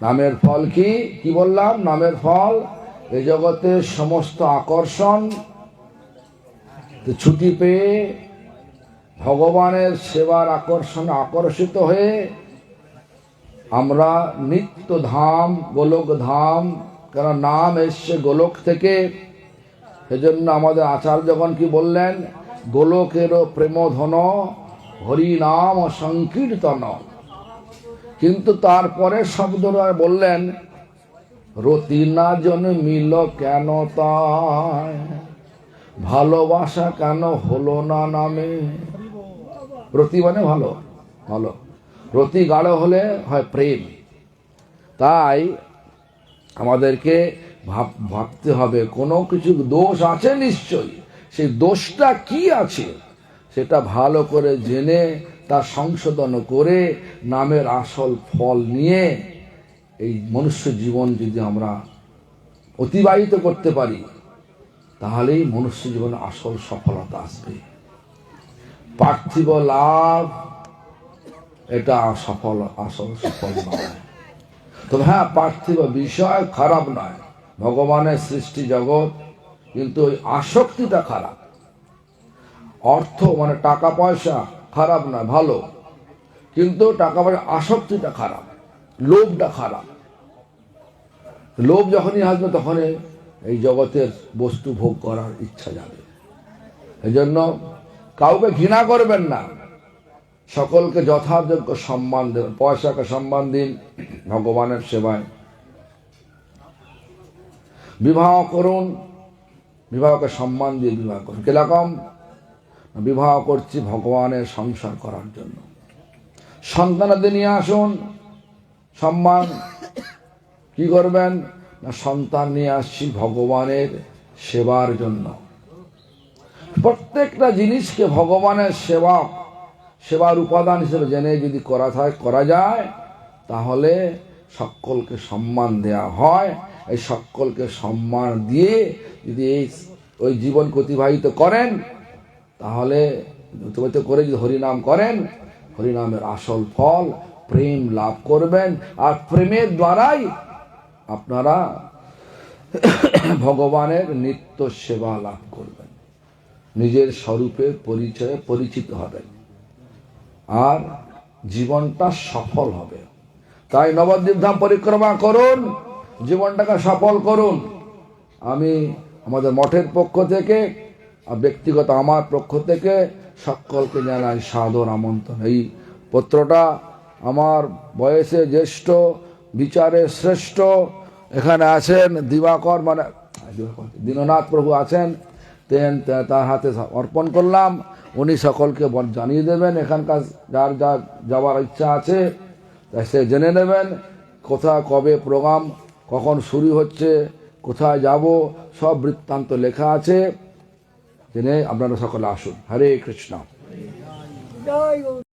নামের ফল কি বললাম? নামের ফল এই জগতের সমস্ত আকর্ষণ ছুটি পেয়ে ভগবানের সেবার আকর্ষণে আকর্ষিত হয়ে আমরা নিত্য ধাম, গোলক ধাম, কারণ নাম এসছে গোলক থেকে। সেজন্য আমাদের আচার্যগণ কি বললেন? গোলকেরও প্রেমধন হরি নাম সংকীর্তন। কিন্তু তারপরে শব্দটা বললেন, রতি না জন্মিল কেন তাই, ভালোবাসা কেন হলো না নামে। রতি মানে ভালো, ভালো রতি গাঢ় হলে হয় প্রেম। তাই আমাদেরকে ভাবতে হবে কোনো কিছু দোষ আছে নিশ্চয়ই, সেই দোষটা কি আছে সেটা ভালো করে জেনে তা সংশোধন করে নামের আসল ফল নিয়ে এই মনুষ্য জীবন যদি আমরা অতিবাহিত করতে পারি, তাহলেই মনুষ্য জীবনে আসল সফলতা আসবে। পার্থিব লাভ এটা আসল সফল নয়। তবে হ্যাঁ, পার্থিব বিষয় খারাপ নয়, ভগবানের সৃষ্টি জগৎ, কিন্তু ওই আসক্তিটা খারাপ। অর্থ মানে টাকা পয়সা খারাপ নয়, ভালো, কিন্তু টাকা পয়সা আসক্তিটা খারাপ, লোভটা খারাপ। লোভ যখনই আসবে তখনই এই জগতের বস্তু ভোগ করার ইচ্ছা যাবে। এই জন্য কাউকে ঘৃণা করবেন না, সকলকে যথাযোগ্য সম্মান দেবেন। পয়সাকে সম্মান দিন ভগবানের সেবায়। বিবাহ করুন, বিবাহকে সম্মান দিয়ে বিবাহ করুন। কিরকম? বিবাহ করছি ভগবানের সংসার করার জন্য। সন্তানাদের নিয়ে আসুন, সম্মান কি করবেন না, সন্তান নিয়ে আসছি ভগবানের সেবার জন্য। প্রত্যেকটা জিনিসকে ভগবানের সেবার উপাদান হিসেবে জেনে যদি করা যায়, তাহলে সকলকে সম্মান দেয়া হয়। এই সকলকে সম্মান দিয়ে যদি ওই জীবন অতিবাহিত করেন, তাহলে অতিবাহিত করে যদি হরিনাম করেন, হরিনামের আসল ফল প্রেম লাভ করবেন। আর প্রেমের দ্বারাই আপনারা ভগবানের নিত্য সেবা লাভ করবেন, নিজের স্বরূপের পরিচয়ে পরিচিত হবেন, আর জীবনটা সফল হবে। তাই নবদ্বীপ ধাম পরিক্রমা করুন, জীবনটাকে সফল করুন। আমি আমাদের মঠের পক্ষ থেকে আর ব্যক্তিগত আমার পক্ষ থেকে সকলকে জানাই সাদর আমন্ত্রণ। এই পত্রটা আমার বয়সে জ্যেষ্ঠ, বিচারে শ্রেষ্ঠ, এখানে আছেন দিবাকর মানে দীননাথ প্রভু আছেন, তার হাতে অর্পণ করলাম। উনি সকলকে জানিয়ে দেবেন, এখানকার যার যা যাওয়ার ইচ্ছা আছে সে জেনে নেবেন, কোথায় কবে প্রোগ্রাম, কখন শুরু হচ্ছে, কোথায় যাব, সব বৃত্তান্ত লেখা আছে। জেনে আপনারা সকলে আসুন। হরে কৃষ্ণ।